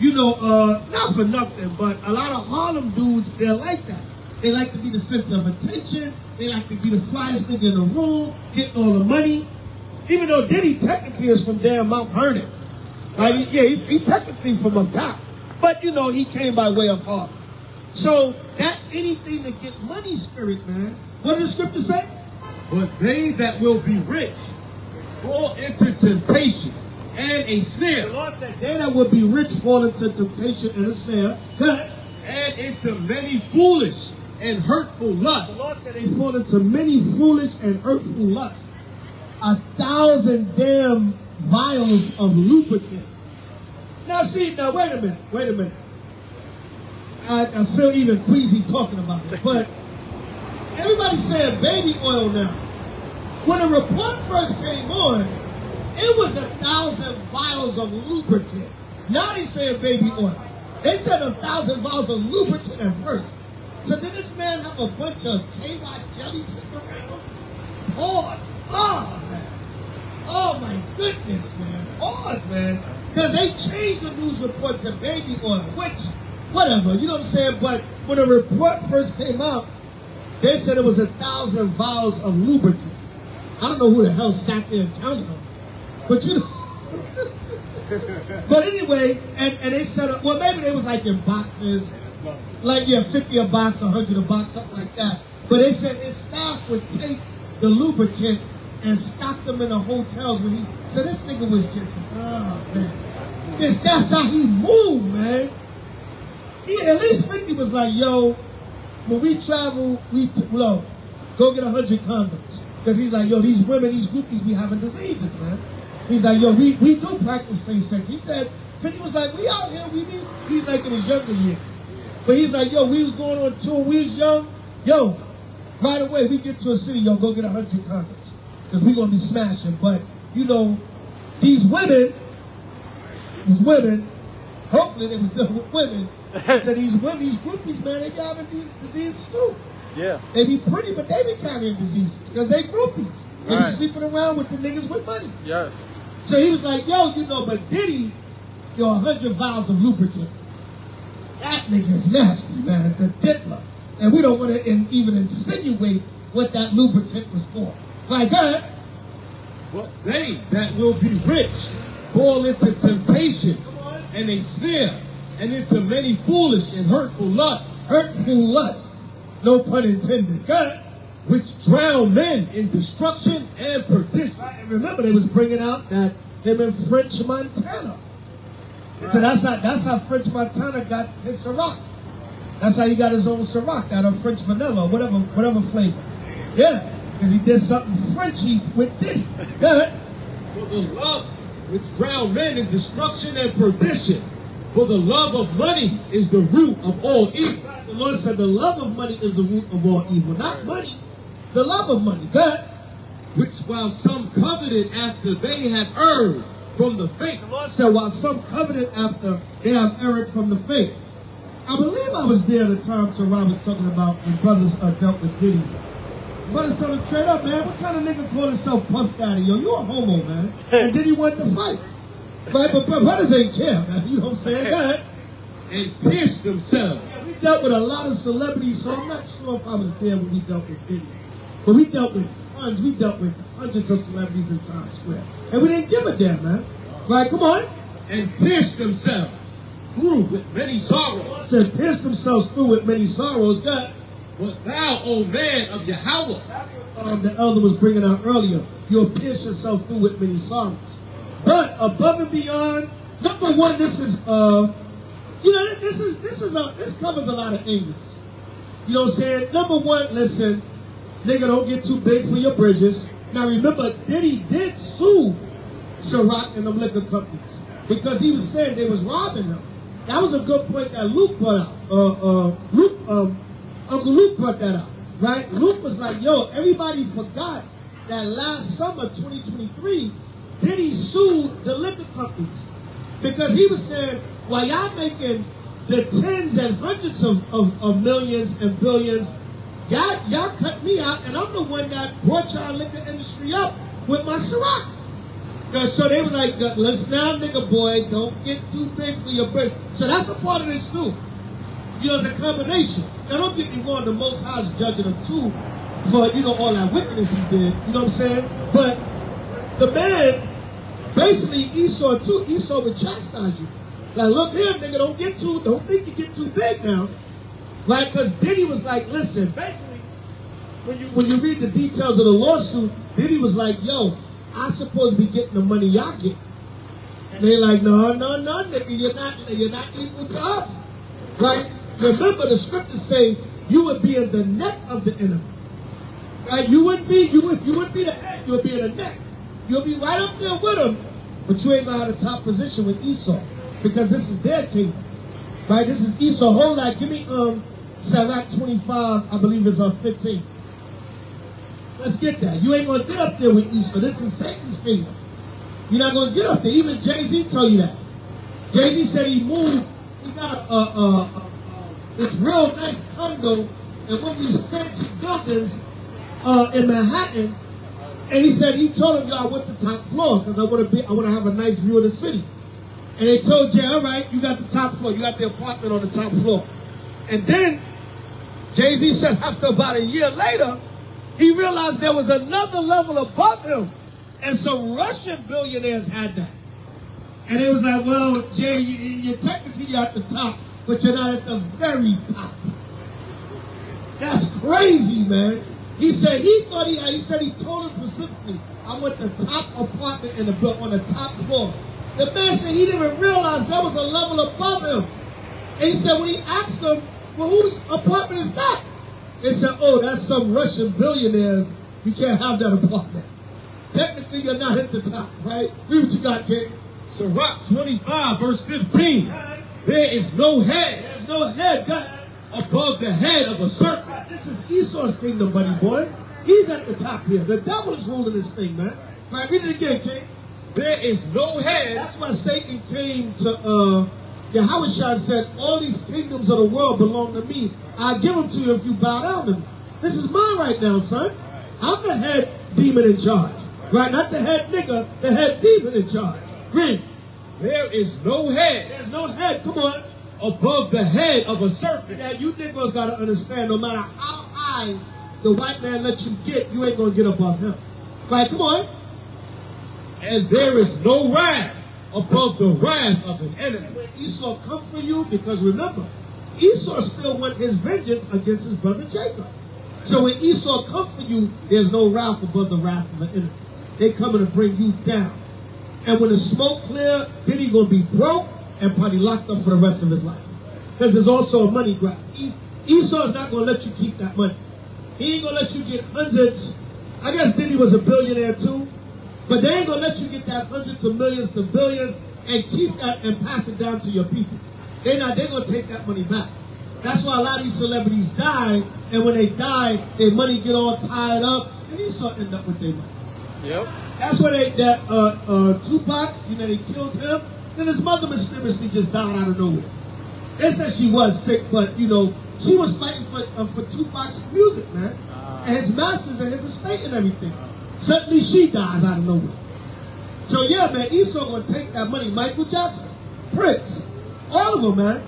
you know, not for nothing, but a lot of Harlem dudes, they're like that. They like to be the center of attention. They like to be the flyest nigga in the room, getting all the money. Even though Diddy technically is from damn Mount Vernon. Right? Yeah, he technically from up top. But, you know, he came by way of Harlem. So, that anything to get money spirit, man. What does the scripture say? But they that will be rich fall into temptation and a snare. The Lord said, they that will be rich fall into temptation and a snare. And into many foolish and hurtful lusts. The Lord said they fall into many foolish and hurtful lusts. 1,000 damn vials of lubricant. Now see, wait a minute. I feel even queasy talking about it, but everybody's saying baby oil now. When the report first came on, it was 1,000 vials of lubricant. Now they saying baby oil. They said 1,000 vials of lubricant at first. So did this man have a bunch of KY jelly sitting around? Pause. Oh, man. Oh, my goodness, man. Pause, man. Because they changed the news report to baby oil, which, whatever, you know what I'm saying? But when the report first came out, they said it was 1,000 vials of lubricant. I don't know who the hell sat there and counted them. But you know. But anyway, and they said, well, maybe they was like in boxes. Like, yeah, 50 a box, 100 a box, something like that. But they said his staff would take the lubricant and stock them in the hotels when he. So this nigga was just, oh, man. Just, that's how he moved, man. At least 50 was like, yo, when we travel, go get 100 condoms. Because he's like, yo, these women, these groupies be having diseases, man. He's like, yo, we do practice safe sex. He said, 50 was like, we out here, he's like in his younger years. But he's like, yo, we was going on tour, we was young. Yo, right away, we get to a city, yo, go get 100 condoms. Because we going to be smashing. But, you know, these women, hopefully they was done with women. He said these groupies, man, they be having these diseases too. Yeah. They be pretty, but they be carrying diseases. Because they groupies. They be sleeping around with the niggas with money. Yes. So he was like, yo, you know, but Diddy, yo, 100 vials of lubricant. That nigga is nasty, man. The diddler. And we don't want to even insinuate what that lubricant was for. Like that. But they that will be rich fall into temptation and a snare and into many foolish and hurtful lusts. Hurtful lusts. No pun intended. Good. which drown men in destruction and perdition. Right, and remember, they was bringing out that him in French Montana. So that's how French Montana got his Ciroc. That's how he got his own Ciroc, out of French vanilla, whatever flavor. Yeah, because he did something Frenchy with Diddy. Good. For the love which drown men in destruction and perdition. For the love of money is the root of all evil. The Lord said the love of money is the root of all evil. Not money, the love of money. Good. Which while some coveted after they had erred from the faith. The Lord said while some coveted after they have erred from the faith. I believe I was there at the time Rob was talking about when brothers dealt with Diddy. Brothers told him straight up, man, what kind of nigga called himself Puff Daddy? Yo, you a homo, man. And Diddy wanted to fight. Right? But brothers ain't care, man. You know what I'm saying? Go ahead. And pierced themselves. Yeah, we dealt with a lot of celebrities, so I'm not sure if I was there when we dealt with Diddy. But we dealt with tons. We dealt with hundreds of celebrities in Times Square. And we didn't give a damn, man. Right? Come on. And pierced themselves through with many sorrows. Said pierced themselves through with many sorrows. God. But thou, O man of Yahweh, the elder was bringing out earlier, you'll pierce yourself through with many sorrows. But above and beyond, number one, this is this covers a lot of angles. You know what I'm saying? Number one, listen, nigga, don't get too big for your bridges. Now remember, Diddy did sue Ciroc and them liquor companies because he was saying they was robbing him. That was a good point that Luke brought out. Uncle Luke brought that out, right? Luke was like, yo, everybody forgot that last summer, 2023, Diddy sued the liquor companies because he was saying, while y'all making the tens and hundreds of millions and billions, y'all cut me out, and I'm the one that brought y'all liquor industry up with my Ciroc. So they were like, let's now, nigga boy, don't get too big for your birth. So that's a part of this too. You know, it's a combination. Now don't get me wrong, the Most High is judging him too for, you know, all that wickedness he did. You know what I'm saying? But the man, basically Esau too, Esau would chastise you. Like, look here, nigga, don't think you get too big now. Right? Because Diddy was like, listen, basically, when you read the details of the lawsuit, Diddy was like, yo, I supposed to be getting the money y'all get. And they're like, no, nigga, you're not equal to us. Right? Remember, the scriptures say you would be in the neck of the enemy. Right? You wouldn't be the head, you would be in the neck. You'll be right up there with them, but you ain't gonna have the top position with Esau. Because this is their kingdom. Right? This is Esau. Hold on, give me Zabach 25, I believe it's 15. Let's get that. You ain't gonna get up there with Esau. This is Satan's kingdom. You're not gonna get up there. Even Jay-Z told you that. Jay-Z said he moved. He got this real nice condo in one of these fancy buildings in Manhattan, and he said he told him, "Yo, I want the top floor because I want to have a nice view of the city." And they told Jay, "All right, you got the top floor. You got the apartment on the top floor." And then Jay-Z said, after about a year later, he realized there was another level above him, and some Russian billionaires had that. And it was like, well, Jay, you're technically at the top, but you're not at the very top. That's crazy, man. He said he told him specifically, I want the top apartment on the top floor. The man said he didn't even realize there was a level above him. And he said when he asked him, well, whose apartment is that? They said, oh, that's some Russian billionaires. You can't have that apartment. Technically, you're not at the top, right? Read what you got, King. Zabach 25, verse 15. There is no head. There's no head, God, above the head of a serpent. This is Esau's kingdom, buddy boy. He's at the top here. The devil is ruling this thing, man. Right, read it again, King. There is no head. That's why Satan came to Yahweh said, all these kingdoms of the world belong to me. I'll give them to you if you bow down to me. This is mine right now, son. I'm the head demon in charge. Right? Not the head nigga, the head demon in charge. Read. There is no head. There's no head. Come on. Above the head of a serpent. Now, you niggas got to understand, no matter how high the white man lets you get, you ain't going to get above him. Right? Come on. And there is no wrath above the wrath of an enemy. When Esau come for you, because remember, Esau still wants his vengeance against his brother Jacob. So when Esau comes for you, there's no wrath above the wrath of the enemy. They coming to bring you down. And when the smoke clear, Diddy gonna be broke and probably locked up for the rest of his life. Because there's also a money grab. Esau's not gonna let you keep that money. He ain't gonna let you get hundreds. I guess Diddy was a billionaire too. But they ain't gonna let you get that hundreds of millions to billions and keep that and pass it down to your people. They're gonna take that money back. That's why a lot of these celebrities die, and when they die, their money get all tied up, and Esau end up with their money. Yep. That's why Tupac, they killed him, and his mother mysteriously just died out of nowhere. They said she was sick, but she was fighting for Tupac's music, man, and his masters and his estate and everything. Suddenly she dies out of nowhere. So yeah, man, Esau gonna take that money. Michael Jackson, Prince, all of them, man.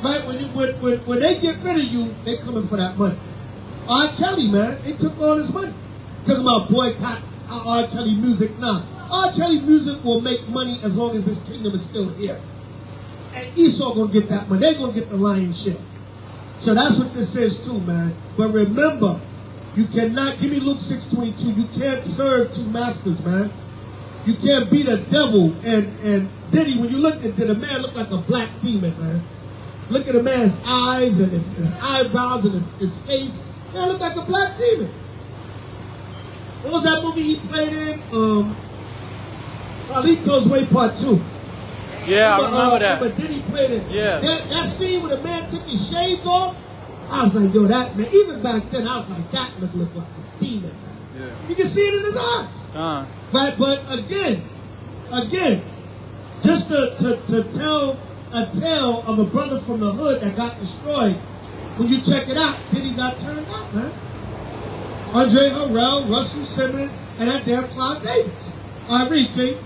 Right? When they get rid of you, they coming for that money. R. Kelly, man, they took all his money. Talking about boycott R. Kelly music. Nah, R. Kelly music will make money as long as this kingdom is still here. And Esau gonna get that money. They gonna get the lion's share. So that's what this says too, man. But remember, you cannot, give me Luke 6:22, you can't serve two masters, man. You can't be the devil and Diddy. When you look at the man, look like a black demon, man. Look at the man's eyes and his eyebrows and his face. Man, look like a black demon. What was that movie he played in? Carlito's Way Part 2. Yeah, I remember that. But Diddy played it. Yeah. That scene where the man took his shades off, I was like, yo, that man, even back then, I was like, that looked like a demon, man. Yeah. You can see it in his eyes. Right, but again, just to tell a tale of a brother from the hood that got destroyed, when you check it out, Diddy got turned out, man. Andre Harrell, Russell Simmons, and that damn Clive Davis. All right, read, King.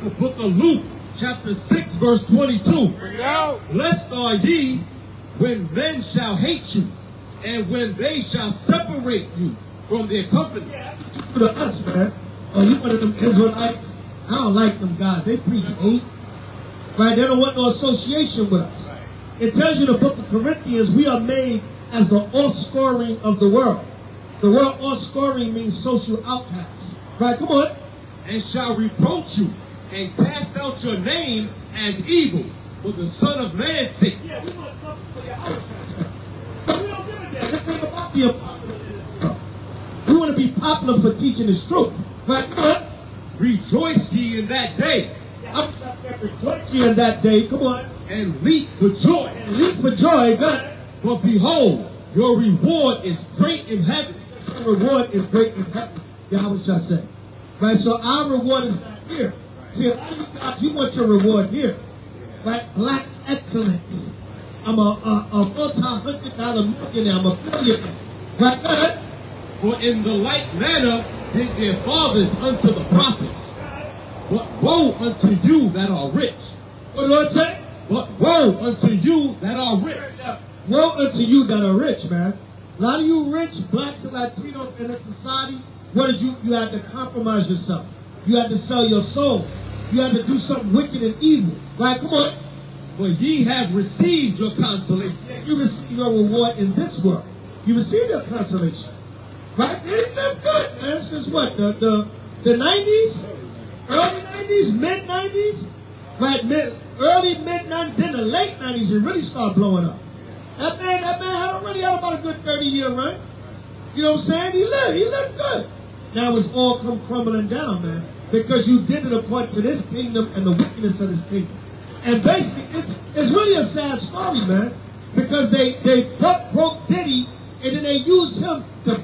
The book of Luke, chapter 6, verse 22. Bring it out. Blessed are ye when men shall hate you, and when they shall separate you from their company. Yeah, that's what you do to us, man. Oh, you one of them Israelites? I don't like them guys. They preach hate. Right? They don't want no association with us. It tells you in the book of Corinthians, we are made as the offscoring of the world. The word offscoring means social outcasts. Right? Come on. And shall reproach you and cast out your name as evil for the Son of Man's sake. Yeah, we want something for your outcasts. But we don't give a damn. This ain't about being popular in this world. We want to be popular for teaching this truth. Right? Come on. Rejoice ye in that day. Rejoice ye in that day. Come on. And leap for joy. And leap for joy. God. For behold, your reward is great in heaven. Your reward is great in heaven. Yahweh shall say. Right? So our reward is not here. See, you want your reward here. Right? Black excellence. I'm a multi-$100 millionaire. I'm a billionaire. Right? Go ahead. For in the like manner did their fathers unto the prophets. But woe unto you that are rich. What did the Lord say? But woe unto you that are rich. Woe unto you that are rich, man. A lot of you rich blacks and Latinos in this society, what did you had to compromise yourself. You had to sell your soul. You had to do something wicked and evil. Right? Come on. For ye have received your consolation. You receive your reward in this world. You receive your consolation. Right? They live good, man. Since what? The 90s? Early 90s? Mid-90s? Right? Early, mid-90s, then the late 90s, it really started blowing up. That man had already had about a good 30-year run. You know what I'm saying? He lived good. Now it's all come crumbling down, man. Because you did it according to this kingdom and the wickedness of this kingdom. And basically, it's really a sad story, man. Because they broke Diddy, and then they used him to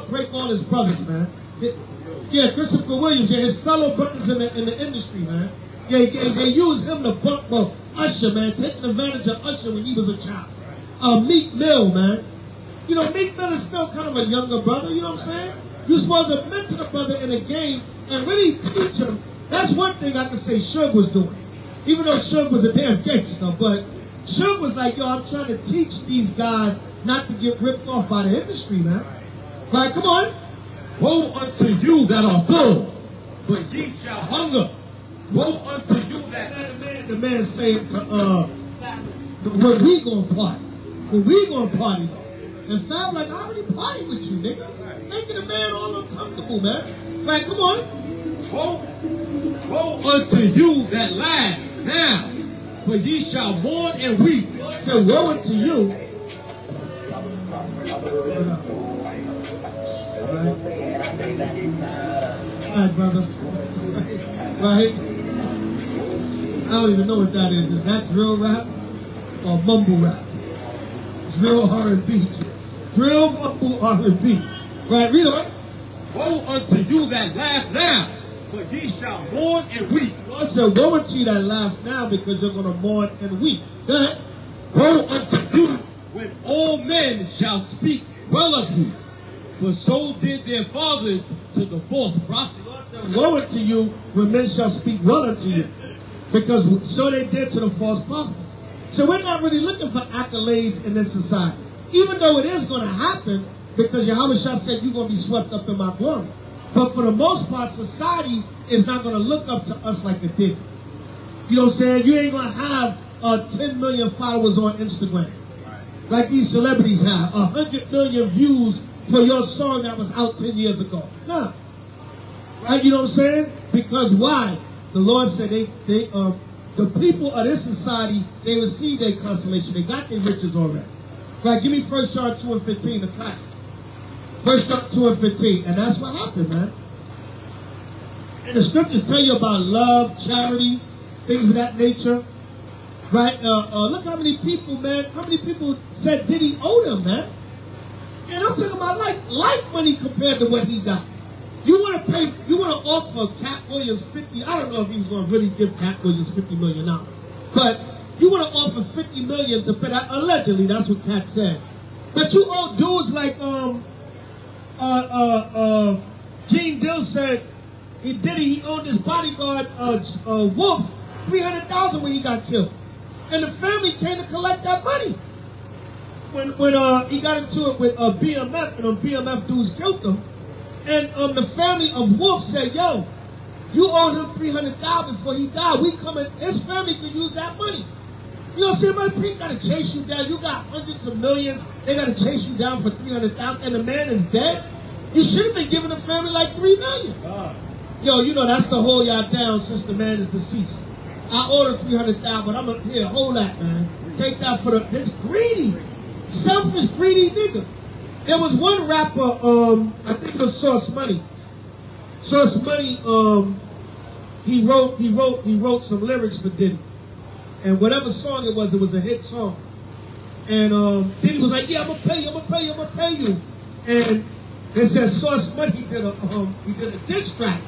break all his brothers, man. Yeah, Christopher Williams and his fellow brothers in the industry, man. Yeah, they used him to buck Usher, man, taking advantage of Usher when he was a child. Meek Mill, man. You know, Meek Mill is still kind of a younger brother, you know what I'm saying? You're supposed to mentor the brother in a game and really teach him. That's one thing I can say Suge was doing. Even though Suge was a damn gangster, but Suge was like, yo, I'm trying to teach these guys not to get ripped off by the industry, man. Right, come on. Woe unto you that are full, but ye shall hunger. Woe unto you that... The man saying to, when we gonna party? When we gonna party, though? And Fab like, I already partied with you, nigga. Making a man all uncomfortable, man. Right, come on. Woe unto you that laugh now, for ye shall mourn and weep. So woe unto you. Right, brother. Right? I don't even know what that is. Is that drill rap or mumble rap? Drill R&B. Drill mumble R&B. Right, read on. Woe unto you that laugh now, for ye shall mourn and weep. God said, woe unto you that laugh now because you're going to mourn and weep. Go ahead. Woe unto you when all men shall speak well of you, for so did their fathers to the false prophet. Woe unto you when men shall speak well unto you, because so they did to the false prophets. So we're not really looking for accolades in this society, even though it is going to happen, because Yahweh Shah said you're going to be swept up in my glory. But for the most part, society is not going to look up to us like it did. You know what I'm saying? You ain't going to have 10 million followers on Instagram like these celebrities have, 100 million views for your song that was out 10 years ago. Nah. Right? You know what I'm saying? Because why? The Lord said the people of this society, they received their consolation. They got their riches already. Right? Give me 1 John 2 and 15, the class. 1 John 2 and 15. And that's what happened, man. And the scriptures tell you about love, charity, things of that nature. Right? Look how many people, man, how many people said Diddy owed him, man. And I'm talking about like money compared to what he got. You want to offer Cat Williams 50, I don't know if he was going to really give Cat Williams $50 million. But you want to offer $50 million to pay that, allegedly, that's what Cat said. But you owe dudes like, Gene Dill said, he owned his bodyguard, Wolf, $300,000 when he got killed. And the family came to collect that money. When he got into it with BMF, and BMF dudes killed him. And the family of Wolf said, yo, you owed him $300,000 before he died. We coming, his family could use that money. You know what I'm saying? My people got to chase you down. You got hundreds of millions. They got to chase you down for $300,000. And the man is dead. You should have been giving the family like $3 million. Yo, you know, that's to hold y'all down since the man is deceased. I ordered $300,000, but I'm up here. Hold that, man. Take that for this greedy, selfish, greedy nigga. There was one rapper, I think it was Source Money. Source Money, he wrote some lyrics for Diddy. And whatever song it was a hit song. And Diddy was like, yeah, I'm gonna pay you. And they said Source Money did a diss track.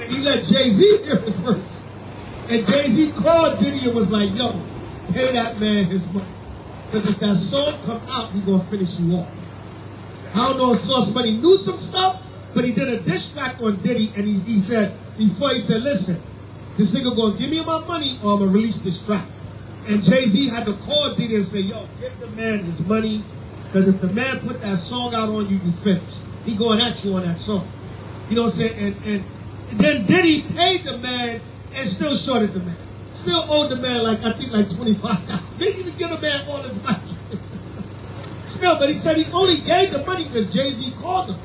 And he let Jay-Z hear it first. And Jay-Z called Diddy and was like, yo, pay that man his money. Because if that song come out, he's gonna finish you off. I don't know if Source Money knew some stuff, but he did a diss track on Diddy, and he said, listen, this nigga gonna give me my money or I'm gonna release this track. And Jay-Z had to call Diddy and say, yo, give the man his money, because if the man put that song out on you, you finish. He going at you on that song. You know what I'm saying? And then Diddy paid the man and still shorted the man. Still owed the man I think $25,000. Didn't even give the man all his money. Still, but he said he only gave the money because Jay-Z called him.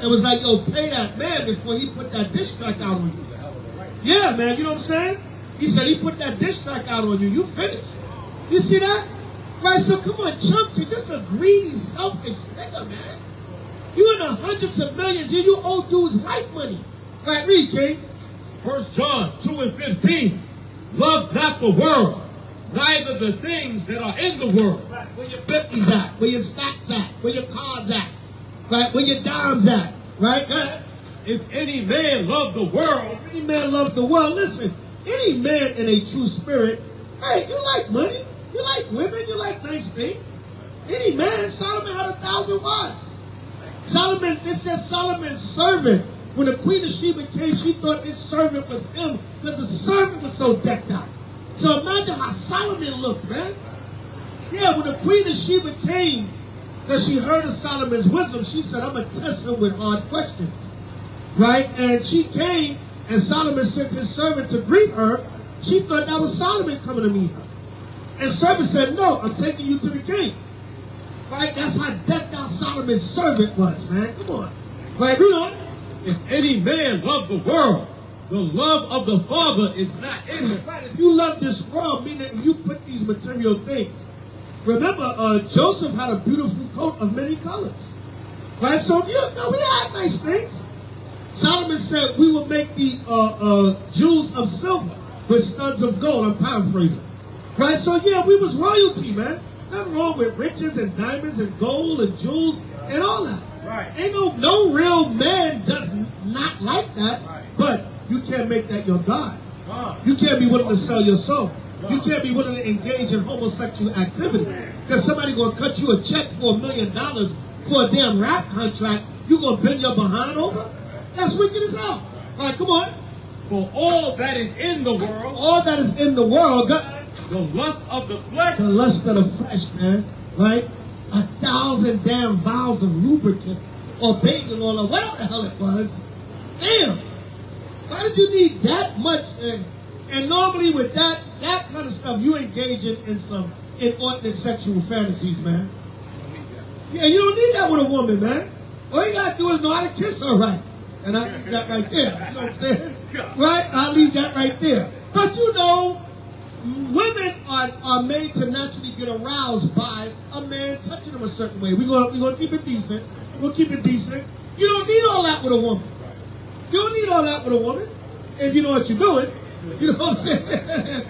And was like, yo, pay that man before he put that diss track out on you. Yeah, man, you know what I'm saying? He said he put that diss track out on you. You finished. You see that? Right, so come on, chump, you're just a greedy, selfish nigga, man. You in the hundreds of millions, you owe dudes life money. Right, read, King. 1 John 2 and 15. Love not the world, neither the things that are in the world. Right, where your 50s at, where your stacks at, where your cars at, right, where your dimes at, right? If any man love the world, listen, any man in a true spirit, hey, you like money, you like women, you like nice things. Any man, Solomon had 1,000 wives. Solomon, it says Solomon's servant. When the Queen of Sheba came, she thought his servant was him because the servant was so decked out. So imagine how Solomon looked, man. Yeah, when the Queen of Sheba came, because she heard of Solomon's wisdom, she said, I'm going to test him with hard questions. Right? And she came, and Solomon sent his servant to greet her. She thought that was Solomon coming to meet her. And servant said, no, I'm taking you to the king. Right? That's how decked out Solomon's servant was, man. Come on. Right, read on. If any man love the world, the love of the Father is not in him. Right, if you love this world, meaning you put these material things. Remember, Joseph had a beautiful coat of many colors. Right, so we had nice things. Solomon said we will make the jewels of silver with studs of gold. I'm paraphrasing. Right, so yeah, we was royalty, man. Nothing wrong with riches and diamonds and gold and jewels and all that. Right. Ain't no real man does not like that. Right. But you can't make that your God. You can't be willing to sell your soul. You can't be willing to engage in homosexual activity. Because somebody gonna cut you a check for $1 million for a damn rap contract. You gonna bend your behind over? That's wicked as hell. All right, come on. For all that is in the world, All that is in the world, the lust of the flesh, the lust of the flesh, man. Right? 1,000 damn vials of lubricant or bathing oil or whatever the hell it was. Damn. Why did you need that much? And normally with that kind of stuff, you engage in some inordinate sexual fantasies, man. Yeah, you don't need that with a woman, man. All you gotta do is know how to kiss her right. And I leave that right there. You know what I'm saying? Right? I'll leave that right there. But you know, women are made to naturally get aroused by a man touching them a certain way. We're gonna keep it decent. We'll keep it decent. You don't need all that with a woman. You don't need all that with a woman if you know what you're doing. You know what I'm saying?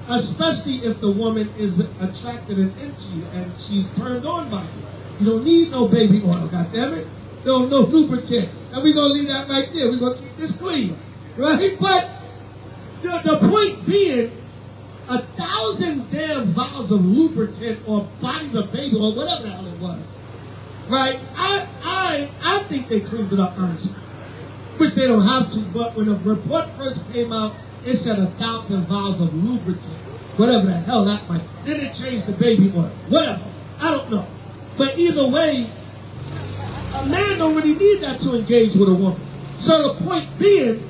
Especially if the woman is attracted and into you and she's turned on by you. You don't need no baby oil, goddammit. No lubricant. And we're going to leave that right there. We're going to keep this clean. Right? But the point being, 1,000 damn vials of lubricant or bodies of baby or whatever the hell it was. Right? I think they cleaned it up honestly. Which they don't have to, but when the report first came out, it said 1,000 vials of lubricant. Whatever the hell that might. Then it changed to baby oil. Whatever. I don't know. But either way, a man don't really need that to engage with a woman. So the point being,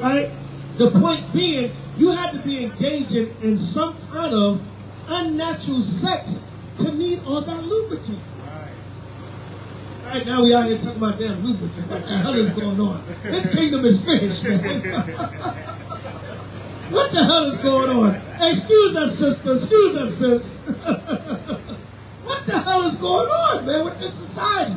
right? The point being, you had to be engaging in some kind of unnatural sex to need all that lubricant. Right now we out here talking about damn lubricant. What the hell is going on? This kingdom is finished, man. What the hell is going on? Excuse us, sister. Excuse us, sis. What the hell is going on, man, with this society?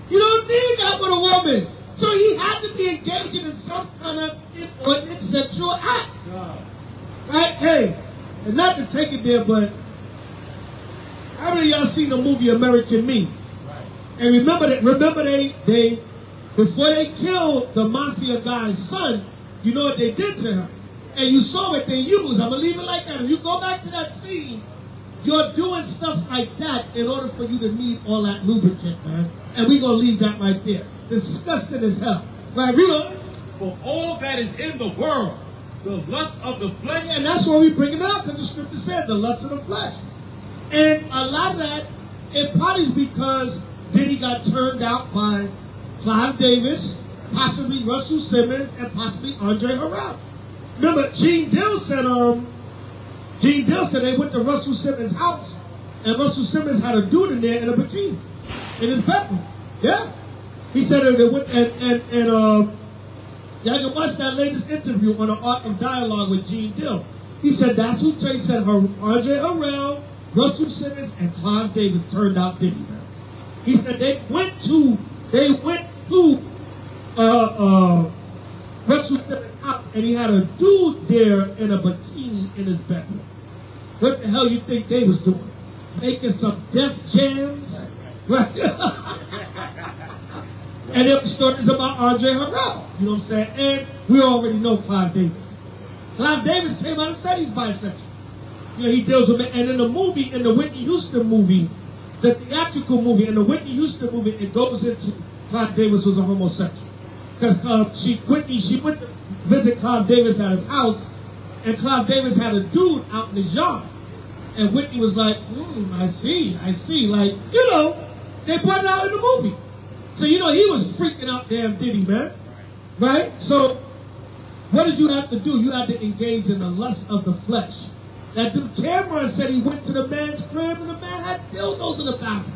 You don't need that with a woman. So he had to be engaging in some kind of inordinate sexual act. Right? Hey, and not to take it there, but how many of y'all seen the movie American Me? And remember they before they killed the mafia guy's son, you know what they did to him. And you saw what they used. I'm going to leave it like that. If you go back to that scene, you're doing stuff like that in order for you to need all that lubricant, man. And we're going to leave that right there. Disgusting as hell. Right, read on. For all that is in the world, the lust of the flesh. And that's why we bring it out, because the scripture said the lust of the flesh. And a lot of that, it probably is because Diddy got turned out by Clive Davis, possibly Russell Simmons, and possibly Andre Harrell. Remember, Gene Dill said they went to Russell Simmons' house, and Russell Simmons had a dude in there in a bikini, in his bedroom. Yeah. He said they went, y'all can watch that latest interview on the Art of Dialogue with Gene Dill. He said that's who Trey said Andre Harrell, Russell Simmons, and Clive Davis turned out Diddy, man. He said they went to Russell Simmons' house, and he had a dude there in a bikini in his bedroom. What the hell you think they was doing? Making some Def Jams? Right? And there were stories about Andre Harrell. You know what I'm saying? And we already know Clive Davis. Clive Davis came out and said he's bisexual. You know, he deals with it. And in the movie, in the Whitney Houston movie, the theatrical movie, in the Whitney Houston movie, it goes into Clive Davis was a homosexual. Because Whitney went to visit Clive Davis at his house, and Clive Davis had a dude out in his yard. And Whitney was like, I see. Like, you know, they brought it out in the movie. So, you know, he was freaking out damn Diddy, man. Right? So, what did you have to do? You had to engage in the lust of the flesh. That dude Cameron said he went to the man's crib and the man had dildos in the bathroom.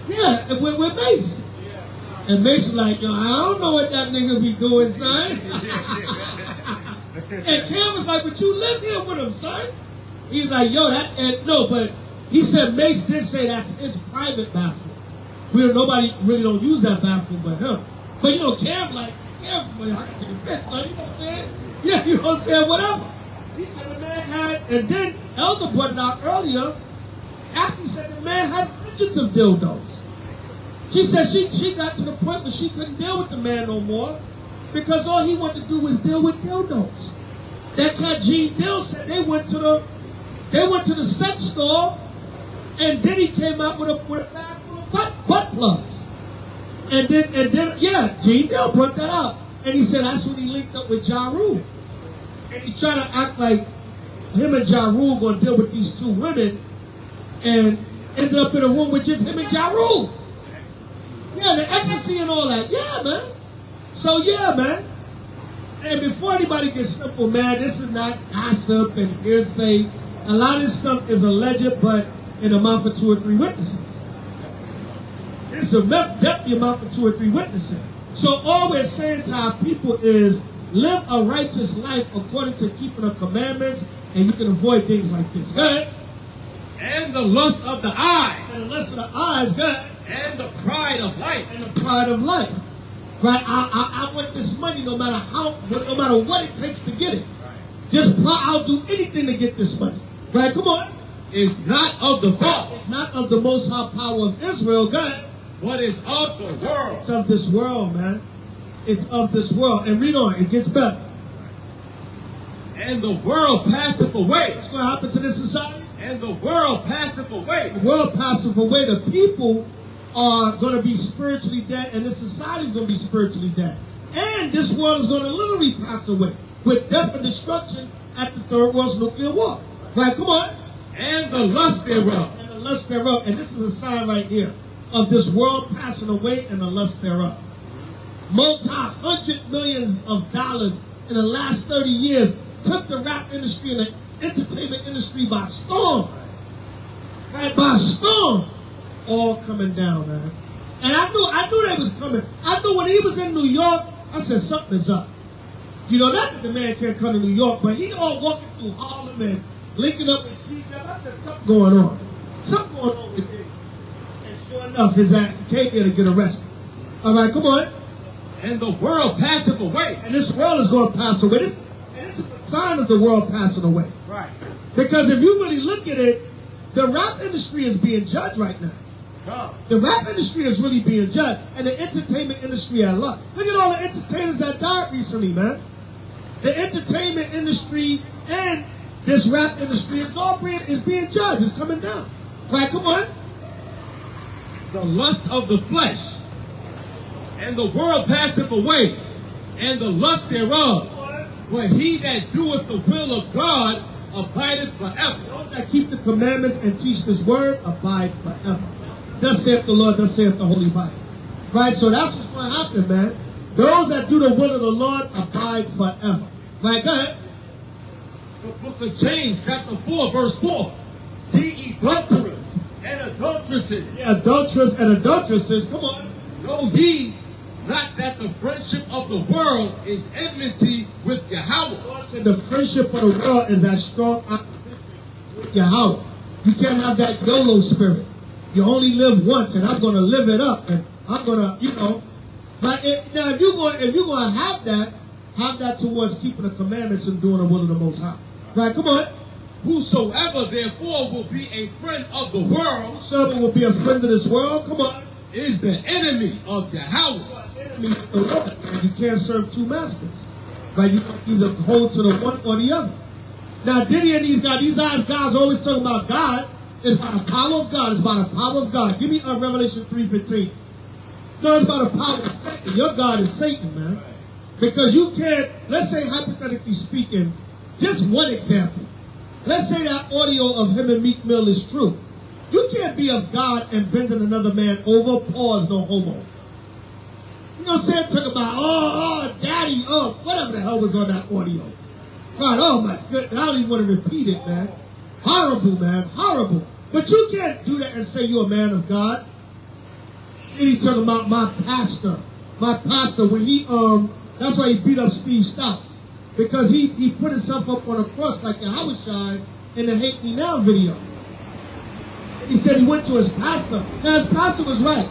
Yeah, and with Mace. And Mace like, yo, I don't know what that nigga be doing, son. And Cameron's like, but you live here with him, son. He's like, yo, no, but he said Mace did say that's his private bathroom. Nobody really don't use that bathroom but him. But you know, Cam like, I can take a piss, son, you know what I'm saying? Yeah, you know what I'm saying, whatever. He said the man had, and then Elder brought it out earlier, after he said the man had hundreds of dildos. She said she got to the point where she couldn't deal with the man no more because all he wanted to do was deal with dildos. That cat Gene Dill said they went to the sex store and Diddy came out with a bag full of butt plugs. And then yeah, Gene Dill brought that up. And he said that's when he linked up with Ja Rule. And he tried to act like him and Ja Rule going to deal with these two women and ended up in a room with just him and Ja Rule. Yeah, the ecstasy and all that. Yeah, man. So, yeah, man. And before anybody gets simple, man, this is not gossip and hearsay. A lot of this stuff is alleged, but in the mouth of 2 or 3 witnesses. It's a definitely amount of 2 or 3 witnesses. So all we're saying to our people is live a righteous life according to keeping the commandments, and you can avoid things like this. Good. And the lust of the eye. And the lust of the eyes. Good. And the pride of life. And the pride of life. Right? I want this money no matter what it takes to get it. Right. I'll do anything to get this money. Right? Come on. It's not of the Father. It's not of the Most High power of Israel, God. But it's of the world. It's of this world, man. It's of this world. And read on. It gets better. And the world passeth away. What's going to happen to this society? And the world passeth away. The world passeth away. The people are going to be spiritually dead, and this society is going to be spiritually dead. And this world is going to literally pass away with death and destruction at the Third World's nuclear war. Right, come on. And the lust thereof. And the lust thereof. And this is a sign right here of this world passing away and the lust thereof. Multi-hundred millions of dollars in the last 30 years took the rap industry and the entertainment industry by storm. Right, by storm. All coming down, man. And I knew they was coming. I knew when he was in New York, I said something's up. You know, not that the man can't come to New York, but he all walking through Harlem and linking up with G-Dub. I said something going on. Something going on with him. And sure enough, his act came here to get arrested. All right, come on. And the world passeth away. And this world is going to pass away. This is a sign of the world passing away. Right. Because if you really look at it, the rap industry is being judged right now. The rap industry is really being judged, and the entertainment industry at large. Look at all the entertainers that died recently, man. The entertainment industry and this rap industry is being judged. It's coming down. Right, come on. The lust of the flesh, and the world passeth away, and the lust thereof. But he that doeth the will of God abideth forever. Those that keep the commandments and teach this word abide forever. Thus saith the Lord, thus saith the Holy Bible. Right, so that's what's going to happen, man. Those that do the will of the Lord abide forever. Right, go ahead. The book of James, chapter 4, verse 4. Ye adulterers and adulteresses. Yeah, adulterers and adulteresses. Come on. Know ye not that the friendship of the world is enmity with Yahweh? The friendship of the world is as strong with Yahweh. You can't have that YOLO spirit. You only live once, and I'm going to live it up, and I'm going to, you know. But now, if you're going to have that towards keeping the commandments and doing the will of the Most High. Right? Come on. Whosoever, therefore, will be a friend of the world, whosoever will be a friend of this world, come on, is the enemy of Yahweh. Enemy of the Lord. And you can't serve two masters. Right? You can either hold to the one or the other. Now, Diddy and these guys always talking about God. It's by the power of God. It's by the power of God. Give me Revelation 3:15. No, it's by the power of Satan. Your God is Satan, man. Because you can't, let's say hypothetically speaking, just one example. Let's say that audio of him and Meek Mill is true. You can't be of God and bending another man over, pause, no homo. You know what I'm saying? Talk about, daddy, whatever the hell was on that audio. God, oh my goodness, I don't even want to repeat it, man. Horrible, man, horrible. But you can't do that and say you're a man of God. And he's talking about my pastor. My pastor, when he, that's why he beat up Steve Stout. Because he put himself up on a cross like H.O.I in the Hate Me Now video. He said he went to his pastor. Now his pastor was right.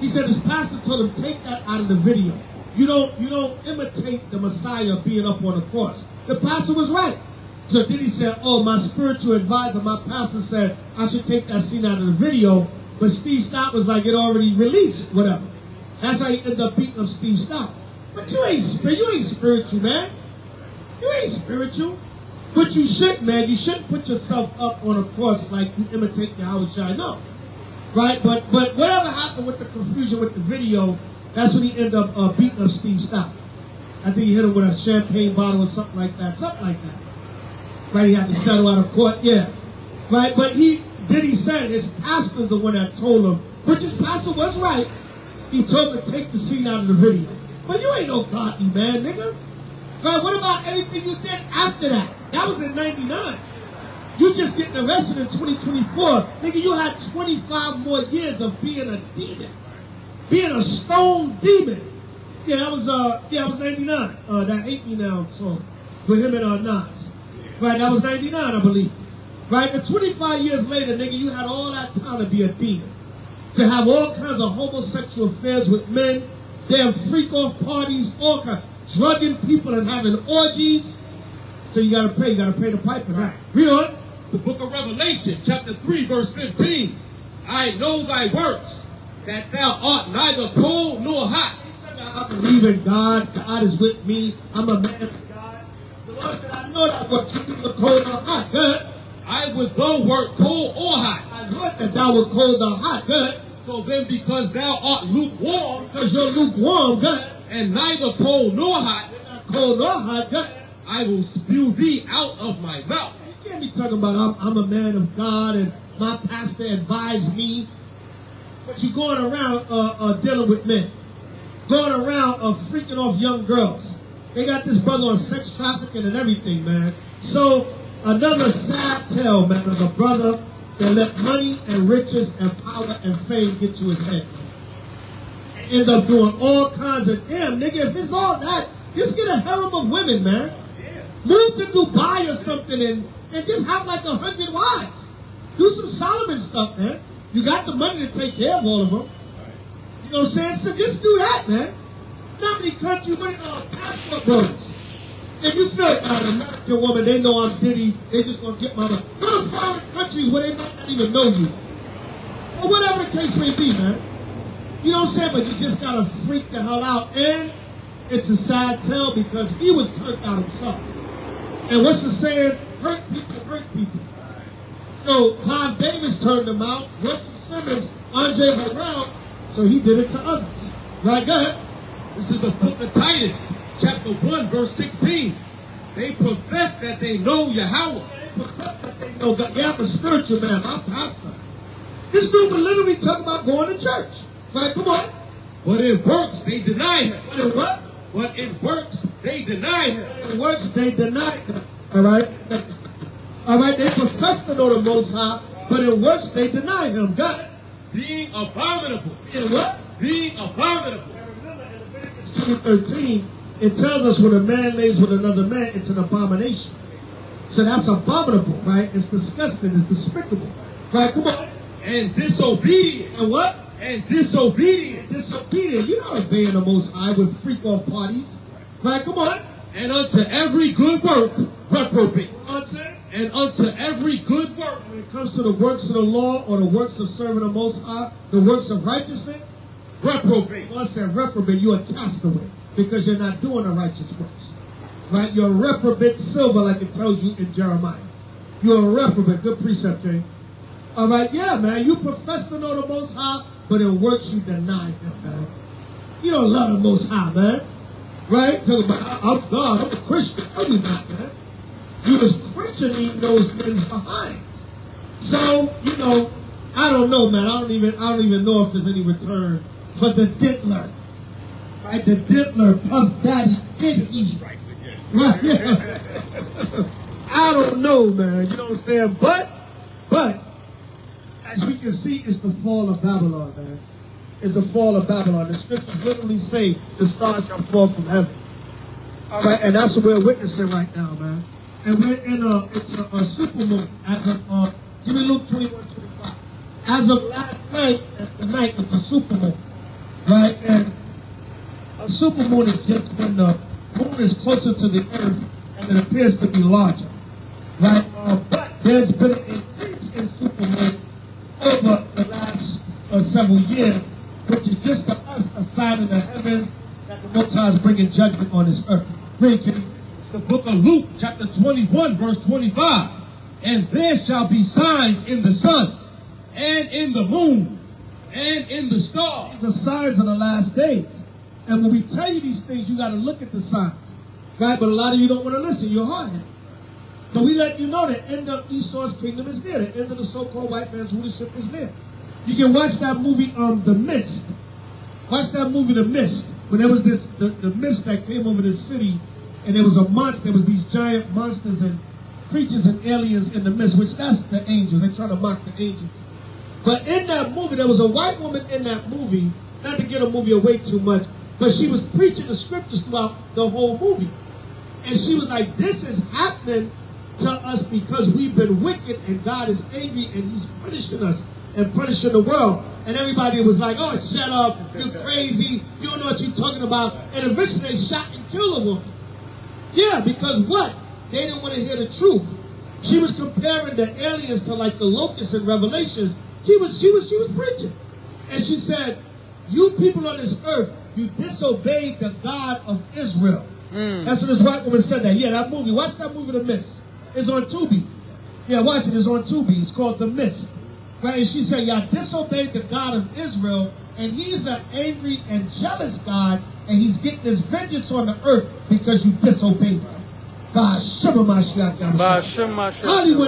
He said his pastor told him, take that out of the video. You don't imitate the Messiah being up on the cross. The pastor was right. So then he said, oh, my spiritual advisor, my pastor said I should take that scene out of the video. But Steve Stout was like, it already released, whatever. That's how he ended up beating up Steve Stout. But you ain't spiritual, man. You ain't spiritual. But you should, man. You shouldn't put yourself up on a cross like you imitate H.O.I. No. Right? But whatever happened with the confusion with the video, that's when he ended up beating up Steve Stout. I think he hit him with a champagne bottle or something like that. Something like that. Right? He had to settle out of court. Yeah. Right? But Diddy said his pastor's the one that told him, which his pastor was right. He told him to take the scene out of the video. But you ain't no godly man, nigga. God, what about anything you did after that? That was in 99. You just getting arrested in 2024. Nigga, you had 25 more years of being a demon. Being a stone demon. Yeah, that was 99. That Hate Me Now song with him and Nas. Right, that was 99, I believe. Right, and 25 years later, nigga, you had all that time to be a demon. To have all kinds of homosexual affairs with men, damn freak-off parties, all kinds, drugging people and having orgies. So you gotta pay the piper, right? Read on. The book of Revelation, chapter 3, verse 15. I know thy works, that thou art neither cold nor hot. I believe in God. God is with me. I'm a man of God. The Lord said, I know that what you neither cold nor hot. Good. I would thou wert cold or hot. I heard that thou wert cold or hot. Good. So then because thou art lukewarm, because you're lukewarm, good. And neither cold nor hot, cold nor hot, good. I will spew thee out of my mouth. You can't be talking about I'm a man of God and my pastor advised me. But you're going around dealing with men. Going around freaking off young girls. They got this brother on sex trafficking and everything, man. So another sad tale, man, of a brother that let money and riches and power and fame get to his head. End up doing all kinds of, damn, nigga, if it's all that, just get a harem of women, man. Move to Dubai or something and just have like 100 wives. Do some Solomon stuff, man. You got the money to take care of all of them. You know what I'm saying? So just do that, man. Not many countries went on passport brothers. If you feel like an American woman, they know I'm Diddy, they just gonna get my money. Go to foreign countries where they might not even know you. Or whatever the case may be, man. You know what I'm saying? But you just gotta freak the hell out. And it's a sad tale because he was turned out himself. And what's the saying? Hurt people hurt people. So Clive Davis turned him out. Russell Simmons, Andre Harrell, so he did it to others. Right, go ahead. This is the book of Titus, chapter 1, verse 16. They profess that they know Yahweh. They profess that they know God. Yeah, I'm a spiritual man. I'm a pastor. This dude was literally talking about going to church. Right, come on. But in works, they deny him. But in what? But in works, they deny him. In works, they deny him. All right? All right, they profess to know the Most High, but in works, they deny him. God. Being abominable. In what? Being abominable. 13, it tells us when a man lays with another man, it's an abomination. So that's abominable, right? It's disgusting. It's despicable. Right? Come on. And disobedient. And what? And disobedient. Disobedient. You're not obeying the Most High with freak-off parties. Right? Come on. And unto every good work, reprobate. Unto? And unto every good work. When it comes to the works of the law or the works of serving the Most High, the works of righteousness, reprobate. God said reprobate, you're a castaway because you're not doing the righteous works. Right? You're a reprobate silver like it tells you in Jeremiah. You're a reprobate. Good precept, Jay. All right, yeah, man. You profess to know the Most High, but in works you deny him, man. You don't love the Most High, man. Right? Talking about, I'm God, I'm a Christian. No, you're not, man. You was Christianing those men's behind. So, you know, I don't know, man. I don't even know if there's any return for the diddler. Right? The diddler, Puff Daddy, Diddy. Right, yeah. I don't know, man. You know what I'm saying? But, as we can see, it's the fall of Babylon, man. It's the fall of Babylon. The scriptures literally say the stars shall fall from heaven. All right, and that's what we're witnessing right now, man. And we're in it's a supermoon as of, give me Luke 21:25. As of last night, and tonight, it's a supermoon, right? And a supermoon is just when the moon is closer to the earth and it appears to be larger, right? But there's been an increase in supermoon over the last several years, which is just to us a sign in the heavens that the Most High is bringing judgment on this earth. Read, King. It's the book of Luke, chapter 21, verse 25. And there shall be signs in the sun, and in the moon, and in the stars. These are signs of the last days. And when we tell you these things, you got to look at the signs. Right? But a lot of you don't want to listen. You're hard-headed. So we let you know the end of Esau's kingdom is near. The end of the so-called white man's rulership is near. You can watch that movie, The Mist. Watch that movie, The Mist. When there was the mist that came over this city, and there was a monster, there was these giant monsters and creatures and aliens in the mist, which that's the angels. They're trying to mock the angels. But in that movie, there was a white woman in that movie, not to give a movie away too much, but she was preaching the scriptures throughout the whole movie. And she was like, this is happening to us because we've been wicked and God is angry and he's punishing us and punishing the world. And everybody was like, oh, shut up, you're crazy, you don't know what you're talking about. And eventually they shot and killed a woman. Yeah, because what? They didn't want to hear the truth. She was comparing the aliens to like the locusts in Revelations. She was preaching. And she said, you people on this earth, you disobeyed the God of Israel. That's what this white woman said that. Yeah, that movie. Watch that movie, The Mist. It's on Tubi. Yeah, watch it. It's on Tubi. It's called The Mist. Right? And she said, y'all disobeyed the God of Israel, and he's an angry and jealous God, and he's getting his vengeance on the earth because you disobeyed him. Hollywood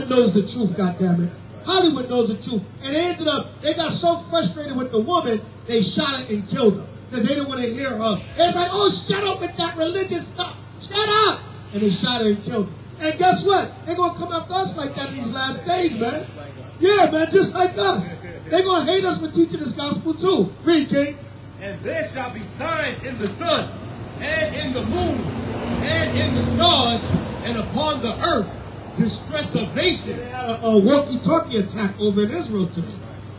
knows the truth, goddammit. Hollywood knows the truth. And they got so frustrated with the woman, they shot her and killed her. Because they didn't want to hear her. They're like, oh, shut up with that religious stuff. Shut up. And they shot her and killed her. And guess what? They're going to come after us like that these last days, man. Yeah, man, just like us. They're going to hate us for teaching this gospel too. Read, King. And there shall be signs in the sun, and in the moon, and in the stars, and upon the earth, distress of nations. They had a walkie-talkie attack over in Israel today.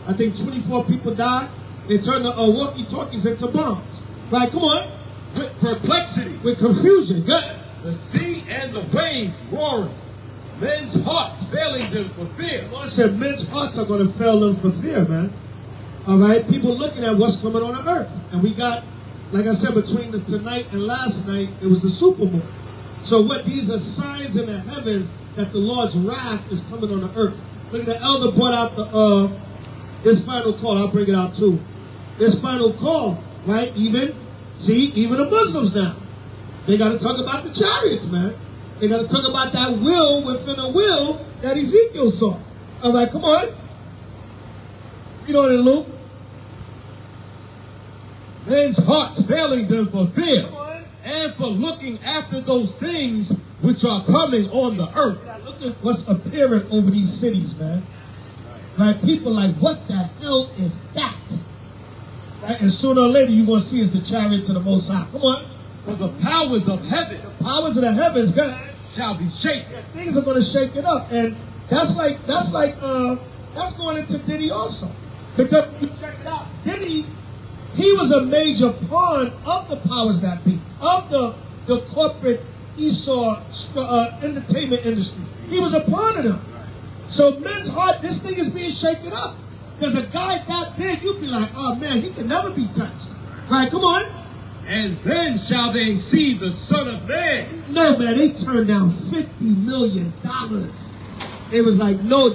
I think 24 people died. They turned the walkie-talkies into bombs. Right, come on. With perplexity. With confusion. Good. The sea and the waves roaring. Men's hearts failing them for fear. The Lord said men's hearts are going to fail them for fear, man. All right? People looking at what's coming on the earth. And we got, like I said, between tonight and last night, it was the supermoon. So what? These are signs in the heavens that the Lord's wrath is coming on the earth. Look, the elder brought out this final call. I'll bring it out too. This final call, right? Even the Muslims now. They got to talk about the chariots, man. They got to talk about that will within a will that Ezekiel saw. All right, come on. Read on in Luke. Men's hearts failing them for fear and for looking after those things which are coming on the earth. Look at what's appearing over these cities, man. Right? People like, what the hell is that? Right? And sooner or later, you're going to see it's the chariots of the Most High. Come on. For the powers of heaven, the powers of the heavens, God, shall be shaken. Yeah, things are going to shake it up, and that's going into Diddy also, because you check it out. Diddy, he was a major pawn of the powers that be, of the corporate Esau entertainment industry. He was a pawn of them. So men's heart, this thing is being shaken up. Because a guy that big, you'd be like, oh man, he can never be touched. Right, come on. And then shall they see the Son of Man. No, man, they turned down $50 million. It was like, no.